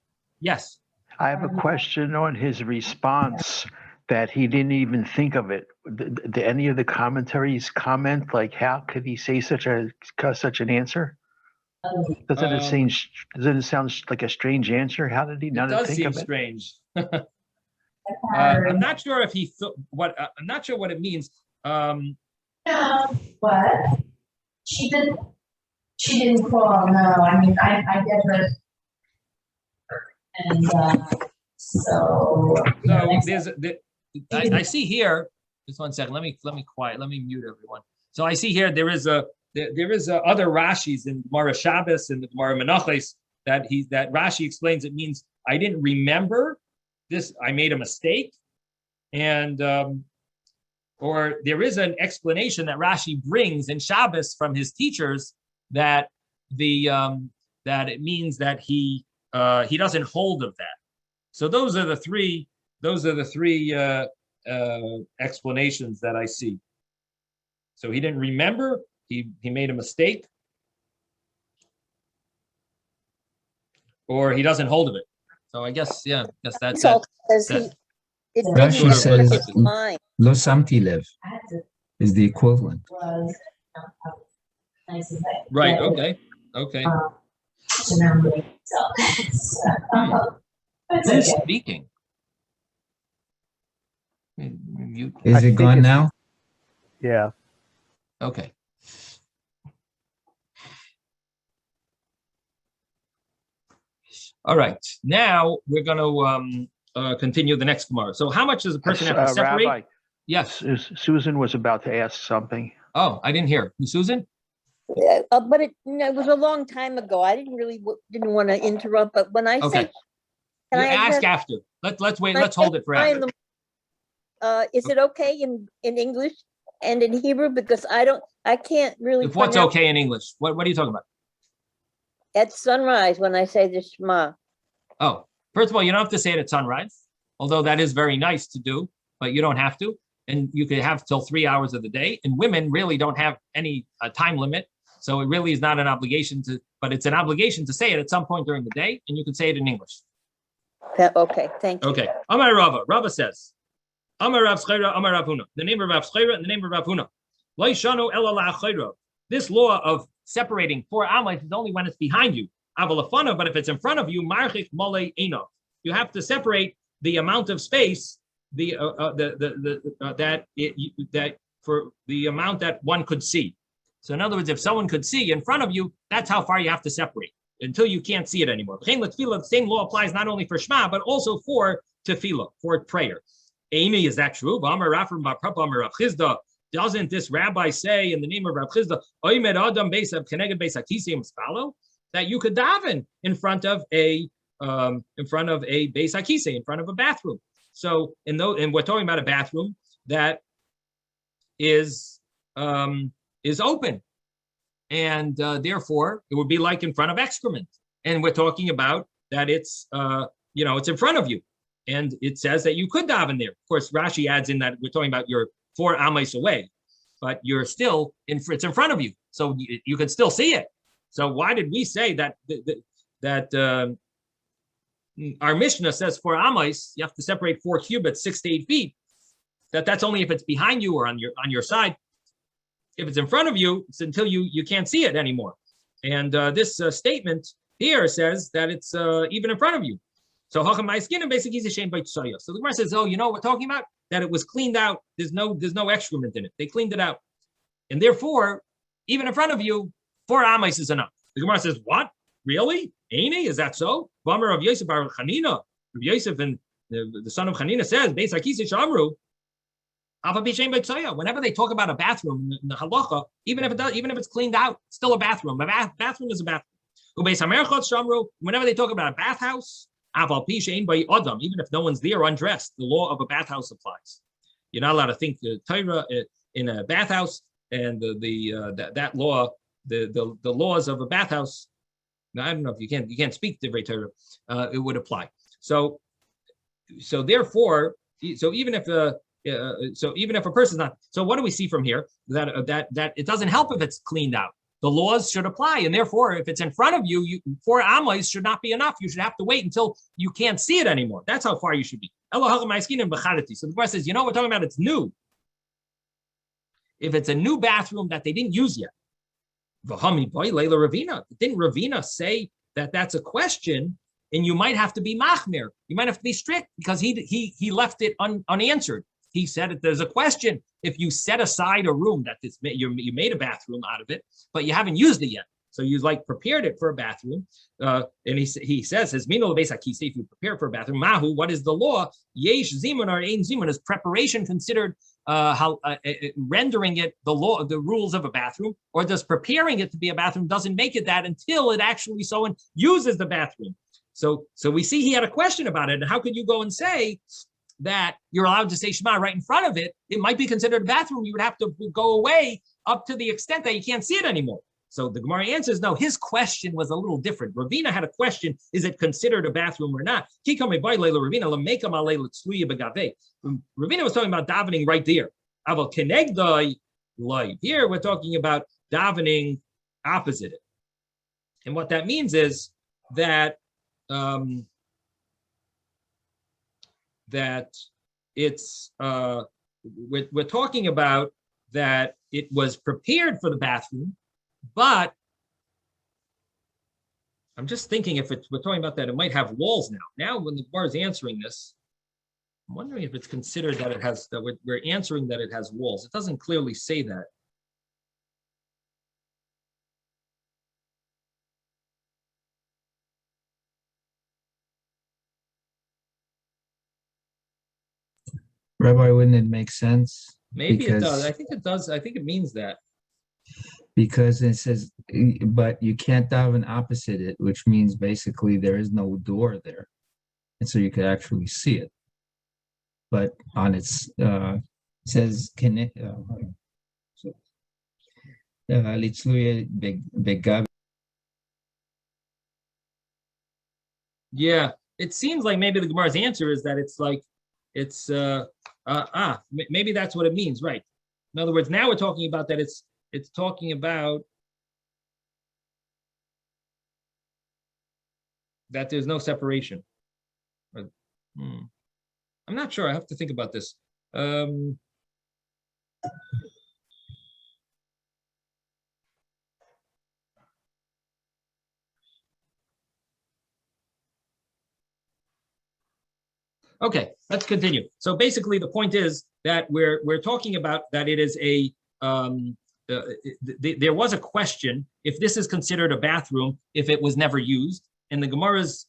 yes. I have a question on his response that he didn't even think of it. Did any of the commentaries comment, like, how could he say such an answer? Doesn't it sound like a strange answer? How did he not think of it? It does seem strange. I'm not sure if he I'm not sure what it means. But she didn't call. No, I mean, I get her, and so there's I see here. Just 1 second. Let me mute everyone. So I see here there is other Rashis in Gemara Shabbos and the Gemara Menachos that Rashi explains. It means I didn't remember this. I made a mistake, and or there is an explanation that Rashi brings in Shabbos from his teachers that that it means that he doesn't hold of that. So those are the three explanations that I see. So he didn't remember. He made a mistake, or he doesn't hold of it. So I guess that's it. Rashi says lo samti lev is the equivalent. Right. Okay. Who's speaking? Mute. Is it gone now? Yeah. Okay. All right. Now we're going to continue the next Gemara. So how much does a person have to separate? Rabbi, yes. Susan was about to ask something. Oh, I didn't hear. Susan? But it was a long time ago. I didn't want to interrupt, but when I say, you ask after. Let's wait. Let's hold it for after. Is it okay in English and in Hebrew? Because I can't really. If what's okay in English? What are you talking about? At sunrise, when I say the Shema. Oh, first of all, you don't have to say it at sunrise, although that is very nice to do, but you don't have to. And you could have till 3 hours of the day. And women really don't have any time limit. So it really is not an obligation but it's an obligation to say it at some point during the day, and you can say it in English. Okay, thank you. Okay. Amar Rava. Rava says, Amar Rav Schreira, Amar Rav Huna. The name of Rav Schreira and the name of Rav Huna. Lo yishanu ela la'achayro. This law of separating 4 amos is only when it's behind you. Avalafana, but if it's in front of you, marchik mole eno. You have to separate the amount of space, that for the amount that one could see. So in other words, if someone could see in front of you, that's how far you have to separate until you can't see it anymore. The same law applies not only for Shema, but also for tefillah, for prayer. Amy, is that true? Doesn't this rabbi say in the name of Rav Chizda, that you could daven in front of a beis hakisei, in front of a bathroom? So and we're talking about a bathroom that is open, and therefore it would be like in front of excrement. And we're talking about that it's it's in front of you, and it says that you could daven there. Of course, Rashi adds in that we're talking about you're 4 amos away, but you're still it's in front of you, so you can still see it. So why did we say that our Mishnah says 4 amos, you have to separate 4 cubits, 6 to 8 feet? That's only if it's behind you or on your side. If it's in front of you, it's until you can't see it anymore. And this statement here says that it's even in front of you. So So the Gemara says, oh, you know what we're talking about? That it was cleaned out. There's no excrement in it. They cleaned it out. And therefore, even in front of you, 4 amos is enough. The Gemara says, what? Really? Aini? Is that so? V'amar Rav Yosef bar Chanina. Rav Yosef and the son of Chanina says, Beis HaKisei Shamru, whenever they talk about a bathroom in the halacha, even if it's cleaned out, it's still a bathroom. A bathroom is a bathroom. Whenever they talk about a bathhouse, even if no one's there undressed, the law of a bathhouse applies. You're not allowed to think the Torah in a bathhouse, and that law, the laws of a bathhouse. Now, I don't know if you can't speak the Torah. It would apply. So therefore, even if a person's not, so what do we see from here? That it doesn't help if it's cleaned out. The laws should apply, and therefore, if it's in front of you, 4 amos should not be enough. You should have to wait until you can't see it anymore. That's how far you should be. So the Gemara says, we're talking about it's new. If it's a new bathroom that they didn't use yet, didn't Ravina say that that's a question, and you might have to be machmir? You might have to be strict because he left it unanswered. He said that there's a question. If you set aside a room that you made a bathroom out of it, but you haven't used it yet, so you prepared it for a bathroom, and he says, if you prepare for a bathroom, mahu, what is the law? Yesh zimun or ein zimun? Is preparation considered rendering it the rules of a bathroom, or does preparing it to be a bathroom doesn't make it that until it actually someone uses the bathroom? So we see he had a question about it. And how could you go and say that you're allowed to say Shema right in front of it? It might be considered a bathroom. You would have to go away up to the extent that you can't see it anymore. So the Gemara answers, no, his question was a little different. Ravina had a question, is it considered a bathroom or not? Ravina was talking about davening right there. Here we're talking about davening opposite it. And what that means is that that it's we're talking about that it was prepared for the bathroom, but I'm just thinking if we're talking about that, it might have walls now. Now, when the Gemara is answering this, I'm wondering if it's considered that it has, that we're answering that it has walls. It doesn't clearly say that. Rabbi, wouldn't it make sense? Maybe it does. I think it does. I think it means that. Because it says, but you can't daven opposite it, which means basically there is no door there. And so you could actually see it. But on its, it says, Yeah, it seems like maybe the Gemara's answer is that it's like, it's, maybe that's what it means, right? In other words, now we're talking about that it's talking about that there's no separation. I'm not sure. I have to think about this. Okay, let's continue. So basically, the point is that we're talking about that it is a there was a question if this is considered a bathroom if it was never used, and the Gemara is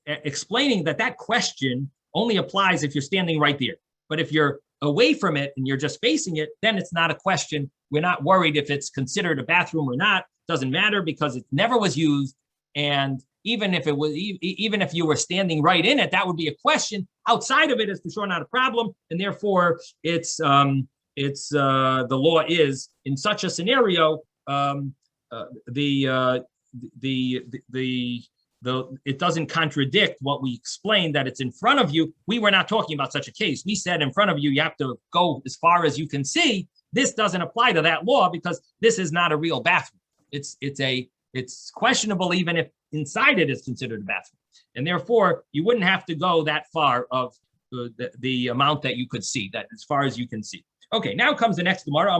explaining that that question only applies if you're standing right there. But if you're away from it and you're just facing it, then it's not a question. We're not worried if it's considered a bathroom or not. Doesn't matter because it never was used, and even if it was, even if you were standing right in it, that would be a question. Outside of it is for sure not a problem, and therefore it's the law is in such a scenario it doesn't contradict what we explained that it's in front of you. We were not talking about such a case. We said in front of you, you have to go as far as you can see. This doesn't apply to that law because this is not a real bathroom. It's questionable even if inside it is considered a bathroom. And therefore, you wouldn't have to go that far of the amount that you could see, that as far as you can see. Okay, now comes the next Gemara,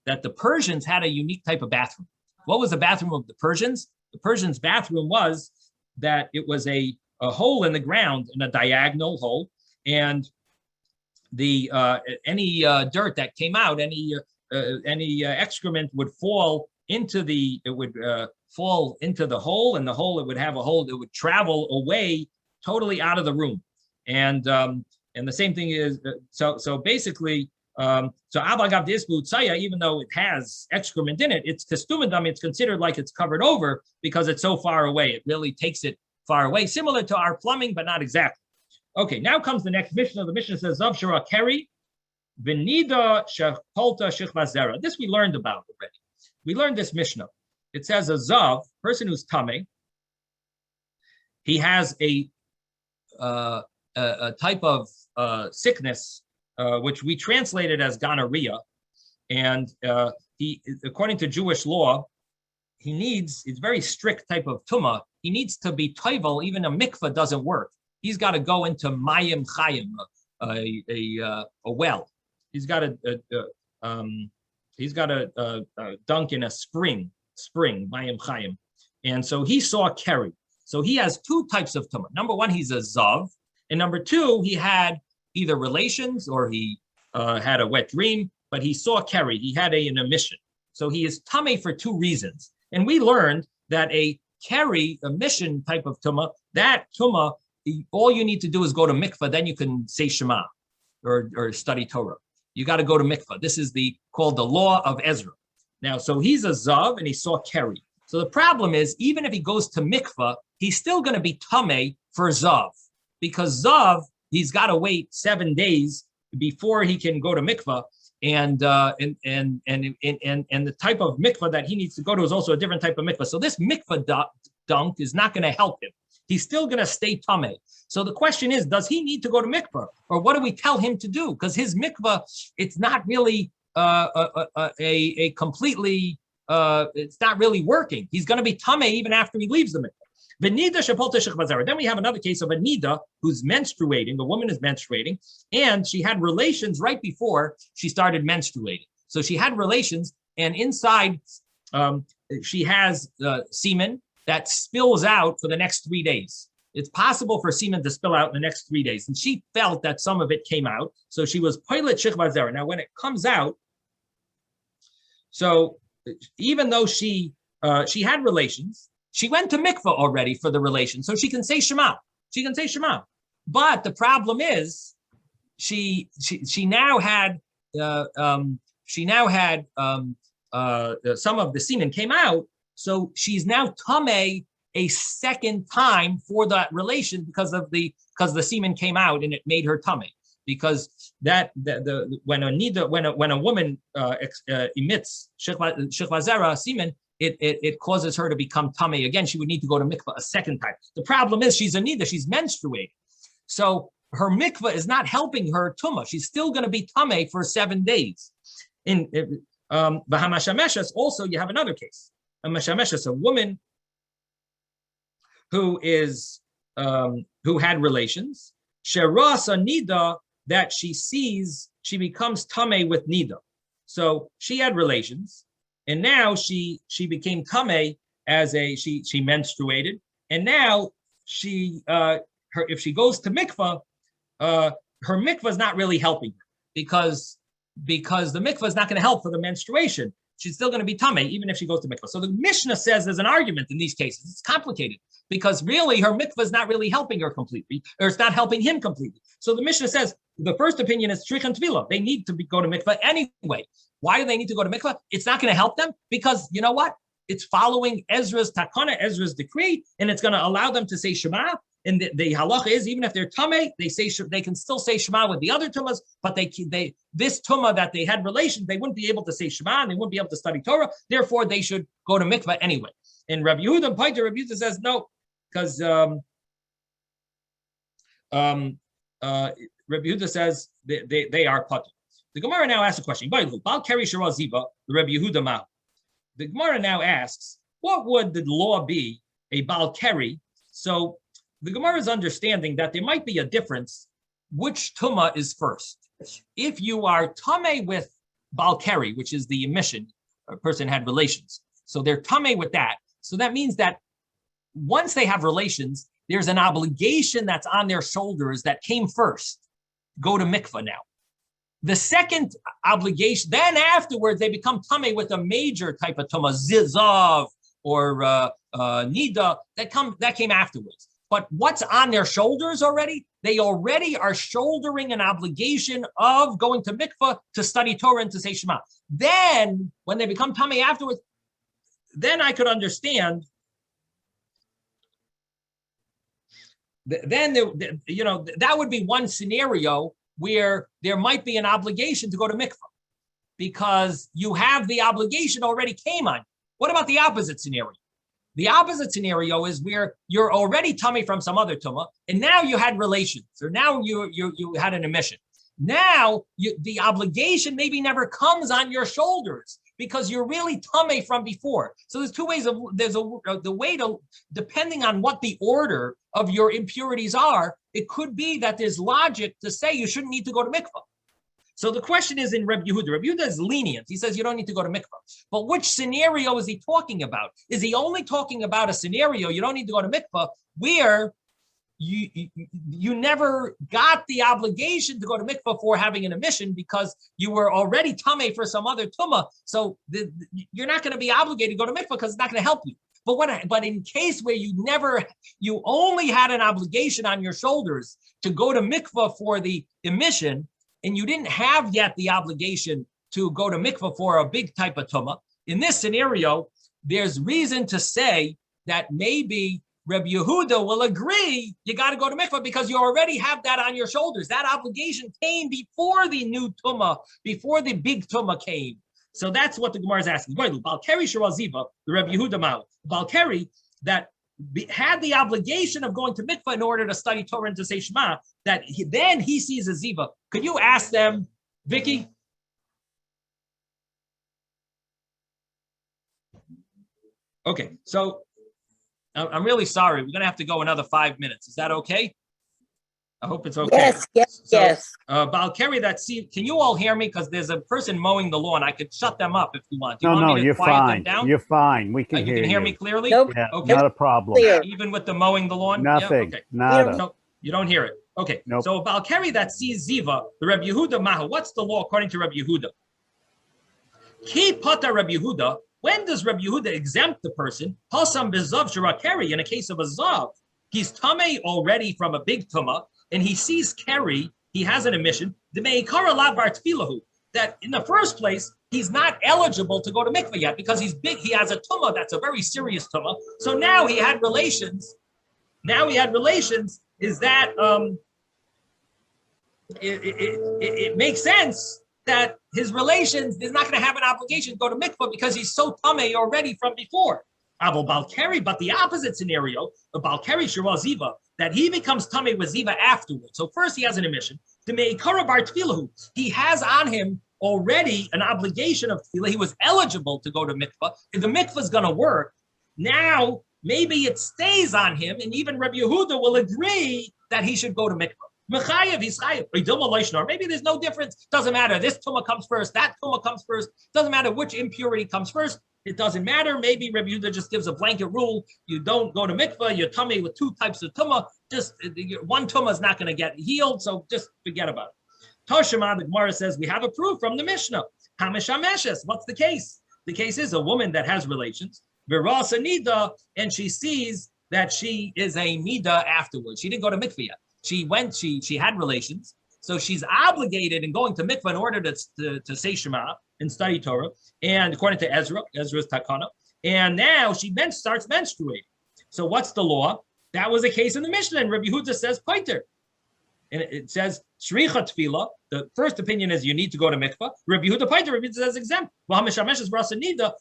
that the Persians had a unique type of bathroom. What was the bathroom of the Persians? The Persians' bathroom was that it was a hole in the ground, in a diagonal hole, and the any dirt that came out, any excrement would fall into the fall into the hole, and the hole it would have a hole that would travel away totally out of the room, and the same thing is so basically. So Abagav Disbu Tsaya, even though it has excrement in it, it's Testumadam, it's considered like it's covered over because it's so far away. It really takes it far away, similar to our plumbing, but not exactly. Okay, now comes the next Mishnah. The Mishnah says, Zav Shara Keri, Venida Shepolta Shechvazera. This we learned about already. We learned this Mishnah. It says a Zav, person who's Tameh, he has a type of sickness which we translated as gonorrhea, and he, according to Jewish law, it's very strict type of tumah. He needs to be toivel. Even a mikvah doesn't work. He's got to go into mayim chayim, a well. He's got to dunk in a spring mayim chayim, and so he saw Keri. So he has two types of tumah. Number one, he's a zav, and number two, he had either relations or he had a wet dream, but he saw Keri. He had an emission. So he is tameh for two reasons. And we learned that a Keri, emission type of tumah, that tumah, all you need to do is go to mikvah, then you can say Shema or study Torah. You got to go to mikvah. This is called the law of Ezra. Now, so he's a zav and he saw Keri. So the problem is, even if he goes to mikvah, he's still going to be tameh for zav, because zav, he's got to wait 7 days before he can go to mikvah, and the type of mikvah that he needs to go to is also a different type of mikvah. So this mikvah dunk is not going to help him. He's still going to stay tameh. So the question is, does he need to go to mikvah, or what do we tell him to do? Because his mikvah, it's not really a completely, it's not really working. He's going to be tameh even after he leaves the mikvah. Then we have another case of a nida who's menstruating. The woman is menstruating, and she had relations right before she started menstruating. So she had relations, and inside she has semen that spills out for the next 3 days. It's possible for semen to spill out in the next 3 days, and she felt that some of it came out. So she was poilet shechvazera. Now, when it comes out, so even though she had relations, she went to mikvah already for the relation, so she can say Shema. She can say Shema. But the problem is, she now had some of the semen came out, so she's now tamei a second time for that relation because the semen came out and it made her tamei. Because when a woman emits shechva zera semen, it causes her to become tamei again. She would need to go to mikvah a second time. The problem is she's a nida, she's menstruating, so her mikvah is not helping her tumah. She's still going to be tamei for 7 days. In Bahamashameshas, also you have another case. A mashameshas, a woman who had relations, sherasa nida, that she sees she becomes tamei with nida. So she had relations, and now she became tamei she menstruated, and now if she goes to mikvah, her mikvah is not really helping her because the mikvah is not going to help for the menstruation. She's still going to be tamei even if she goes to mikvah. So the Mishnah says there's an argument in these cases. It's complicated because really her mikvah is not really helping her completely, or it's not helping him completely. So the Mishnah says the first opinion is trich and tvila. They need to go to mikvah anyway. Why do they need to go to mikvah? It's not going to help them because you know what? It's following Ezra's takana, Ezra's decree, and it's going to allow them to say Shema. And the halacha is even if they're tamei, they can still say Shema with the other tumas, but this tumah that they had relations, they wouldn't be able to say Shema and they wouldn't be able to study Torah. Therefore, they should go to mikvah anyway. And Rabbi Yehuda, Rabbi Yehuda says no, because Rabbi Yehuda says they are patur. The Gemara now asks a question. The Gemara now asks, what would the law be a bal keri? So the Gemara is understanding that there might be a difference which tumah is first. If you are tamei with bal keri, which is the emission, a person had relations, so they're tamei with that. So that means that once they have relations, there's an obligation that's on their shoulders that came first. Go to mikvah now. The second obligation, then afterwards, they become tamei with a major type of tumah, zizav or nida, that came afterwards. But what's on their shoulders already? They already are shouldering an obligation of going to mikvah to study Torah and to say Shema. Then, when they become tamei afterwards, then I could understand. Then that would be one scenario where there might be an obligation to go to mikvah because you have the obligation already came on. What about the opposite scenario? The opposite scenario is where you're already tamei from some other tumah, and now you had relations, or now you had an emission. Now the obligation maybe never comes on your shoulders because you're really tamei from before. So there's two ways the way to, depending on what the order of your impurities are, it could be that there's logic to say you shouldn't need to go to mikvah. So the question is in Rabbi Yehuda. Rabbi Yehuda is lenient. He says you don't need to go to mikvah. But which scenario is he talking about? Is he only talking about a scenario you don't need to go to mikvah where you never got the obligation to go to mikvah for having an emission because you were already tamei for some other tumah? So you're not going to be obligated to go to mikvah because it's not going to help you. But in case where you only had an obligation on your shoulders to go to mikvah for the emission, and you didn't have yet the obligation to go to mikvah for a big type of tumah, in this scenario, there's reason to say that maybe Rabbi Yehuda will agree you got to go to mikvah because you already have that on your shoulders. That obligation came before the new tumah, before the big tumah came. So that's what the Gemara is asking. Balkeri Shiraziva, the Rabbi Yehuda Mal. Balkeri that had the obligation of going to mikvah in order to study Torah and to say Shema, then he sees a ziva. Could you ask them, Vicky? Okay, so I'm really sorry. We're going to have to go another 5 minutes. Is that okay? I hope it's okay. Yes. Balkeri, can you all hear me? Because there's a person mowing the lawn. I could shut them up if you want. Do you want me to you're quiet fine. them down? You're fine. We can hear you. You can hear me clearly? Nope. Yeah, Okay. not a problem. Clear. Even with the mowing the lawn? Nothing. Yeah? Okay. Nada. No, you don't hear it. Okay. Nope. So Balkeri that sees Ziva, the Rabbi Yehuda Maha, what's the law according to Rabbi Yehuda? Ki pata Rabbi Yehuda. When does Rabbi Yehuda exempt the person? Halsam bezav shirakeri, in a case of a zav. He's tamei already from a big tumah. and he sees Kerry, he has an emission, that in the first place, he's not eligible to go to mikveh yet because he's big. He has a tumah that's a very serious tumah. So now he had relations. Is that it makes sense that his relations is not going to have an obligation to go to mikveh because he's so tameh already from before. But the opposite scenario, the Balkari Shira Ziva, that he becomes tameh with Ziva afterwards. So first he has an emission. He has on him already an obligation of tefillah. He was eligible to go to mikveh. If the mikveh is going to work, now maybe it stays on him, and even Rabbi Yehuda will agree that he should go to mikveh. He's chayav. Maybe there's no difference. Doesn't matter. This tumah comes first. That tumah comes first. Doesn't matter which impurity comes first. It doesn't matter. Maybe Rabbi Yehuda just gives a blanket rule. You don't go to mikveh. You're tummy with two types of tumah. Just one tumah is not going to get healed, so just forget about it. Toshima, the Gemara says, we have a proof from the Mishnah. Hamishameshes. What's the case? The case is a woman that has relations, Virasa Nida, and she sees that she is a Nida afterwards. She didn't go to mikveh yet. She had relations, so she's obligated in going to mikveh in order to say Shema and study Torah. And according to Ezra's Takana, and now she starts menstruating. So what's the law? That was a case in the Mishnah, and Rabbi Yehuda says Paiter. And it says Shricha Tefillah. The first opinion is you need to go to mikveh. Rabbi Yehuda Paiter, Rabbi Yehuda says exempt.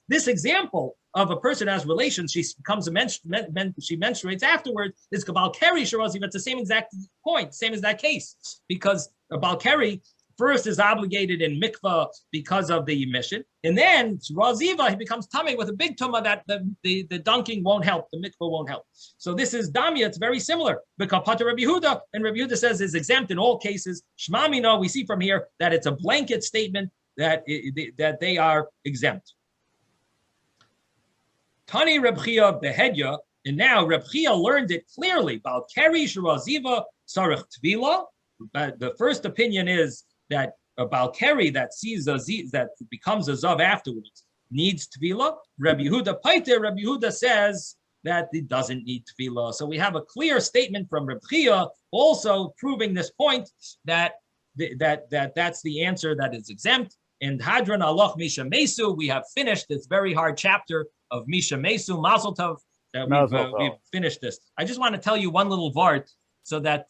This example of a person has relations, she becomes she menstruates afterwards, is Kabal Keri Shiraziva. It's the same exact point, same as that case. Because a Balkari first is obligated in mikveh because of the emission, and then Raziva, he becomes tummy with a big tumah that the dunking won't help, the mikveh won't help. So this is damya, it's very similar. Because Pata Rabbi Yehuda, and Rabbi Yehuda says is exempt in all cases. Shema Mino, we see from here that it's a blanket statement that they are exempt. Tani Reb Chia behedya, and now Reb Chia learned it clearly. Bal Keri Shiraziva Sarich Tvila. The first opinion is that a Balkari that sees that becomes a Zav afterwards needs Tefillah. Rabbi Yehuda Paiter, Rabbi Yehuda says that it doesn't need Tefillah. So we have a clear statement from Reb Chia also proving this point that that's the answer that is exempt. And Hadran Allah Misha Mesu, we have finished this very hard chapter of Misha Mesu, Mazel Tov, that we've finished this. I just want to tell you one little vart, so that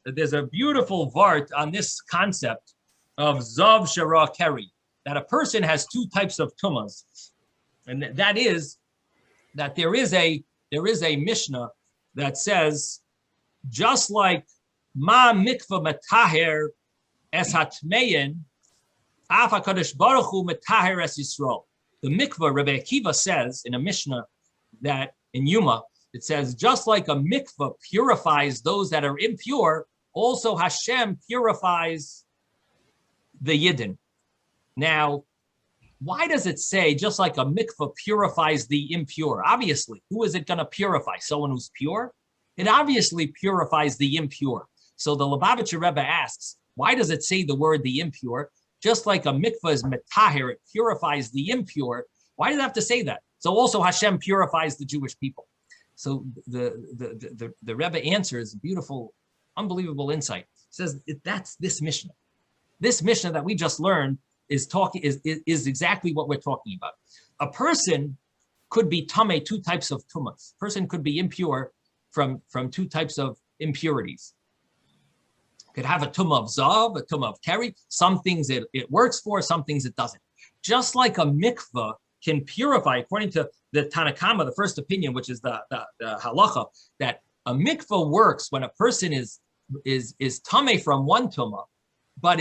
there's a beautiful vart on this concept of Zav Shara Keri, that a person has two types of tumas. And that is that there is a Mishnah that says, just like Ma Mikvah Mataher Es Hatmeyin, Af HaKadosh Baruch Hu Mataher Es Yisrael. The Mikvah, Rabbi Akiva says in a Mishnah that in Yuma, it says, just like a mikvah purifies those that are impure, also Hashem purifies the Yidden. Now, why does it say just like a mikvah purifies the impure? Obviously, who is it going to purify? Someone who's pure? It obviously purifies the impure. So the Lubavitcher Rebbe asks, why does it say the word the impure? Just like a mikvah is metaher, it purifies the impure. Why does it have to say that? So also Hashem purifies the Jewish people. So the Rebbe answers beautiful, unbelievable insight. It says that's this Mishnah. This Mishnah that we just learned is exactly what we're talking about. A person could be tameh, two types of tumas. Person could be impure from two types of impurities. Could have a tumah of zav, a tumah of keri. Some things it works for, some things it doesn't. Just like a mikvah can purify, according to the Tanakama, the first opinion, which is the halacha, that a mikvah works when a person is tameh from one tumah, but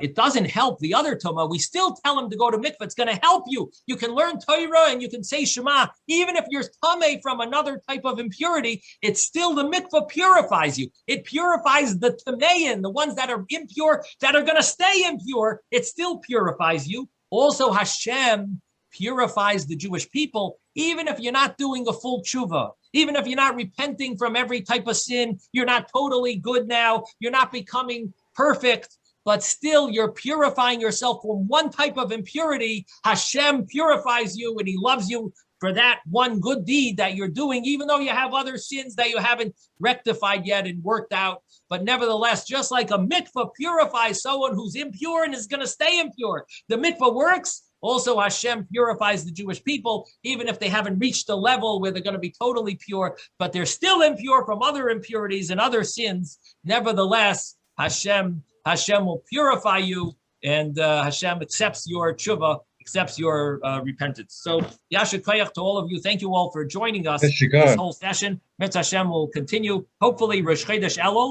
it doesn't help the other tumah. We still tell him to go to mikvah. It's going to help you. You can learn Torah and you can say Shema. Even if you're tameh from another type of impurity, it's still the mikvah purifies you. It purifies the tamein, the ones that are impure, that are going to stay impure. It still purifies you. Also, Hashem purifies the Jewish people, even if you're not doing a full tshuva, even if you're not repenting from every type of sin, you're not totally good now, you're not becoming perfect, but still you're purifying yourself from one type of impurity. Hashem purifies you and he loves you for that one good deed that you're doing, even though you have other sins that you haven't rectified yet and worked out. But nevertheless, just like a mikvah purifies someone who's impure and is going to stay impure, the mikvah works. Also, Hashem purifies the Jewish people, even if they haven't reached the level where they're going to be totally pure, but they're still impure from other impurities and other sins. Nevertheless, Hashem will purify you, and Hashem accepts your tshuva, accepts your repentance. So, Yasher Koyach to all of you. Thank you all for joining us this whole session. Metz Hashem will continue. Hopefully, Rosh Chodesh Elul.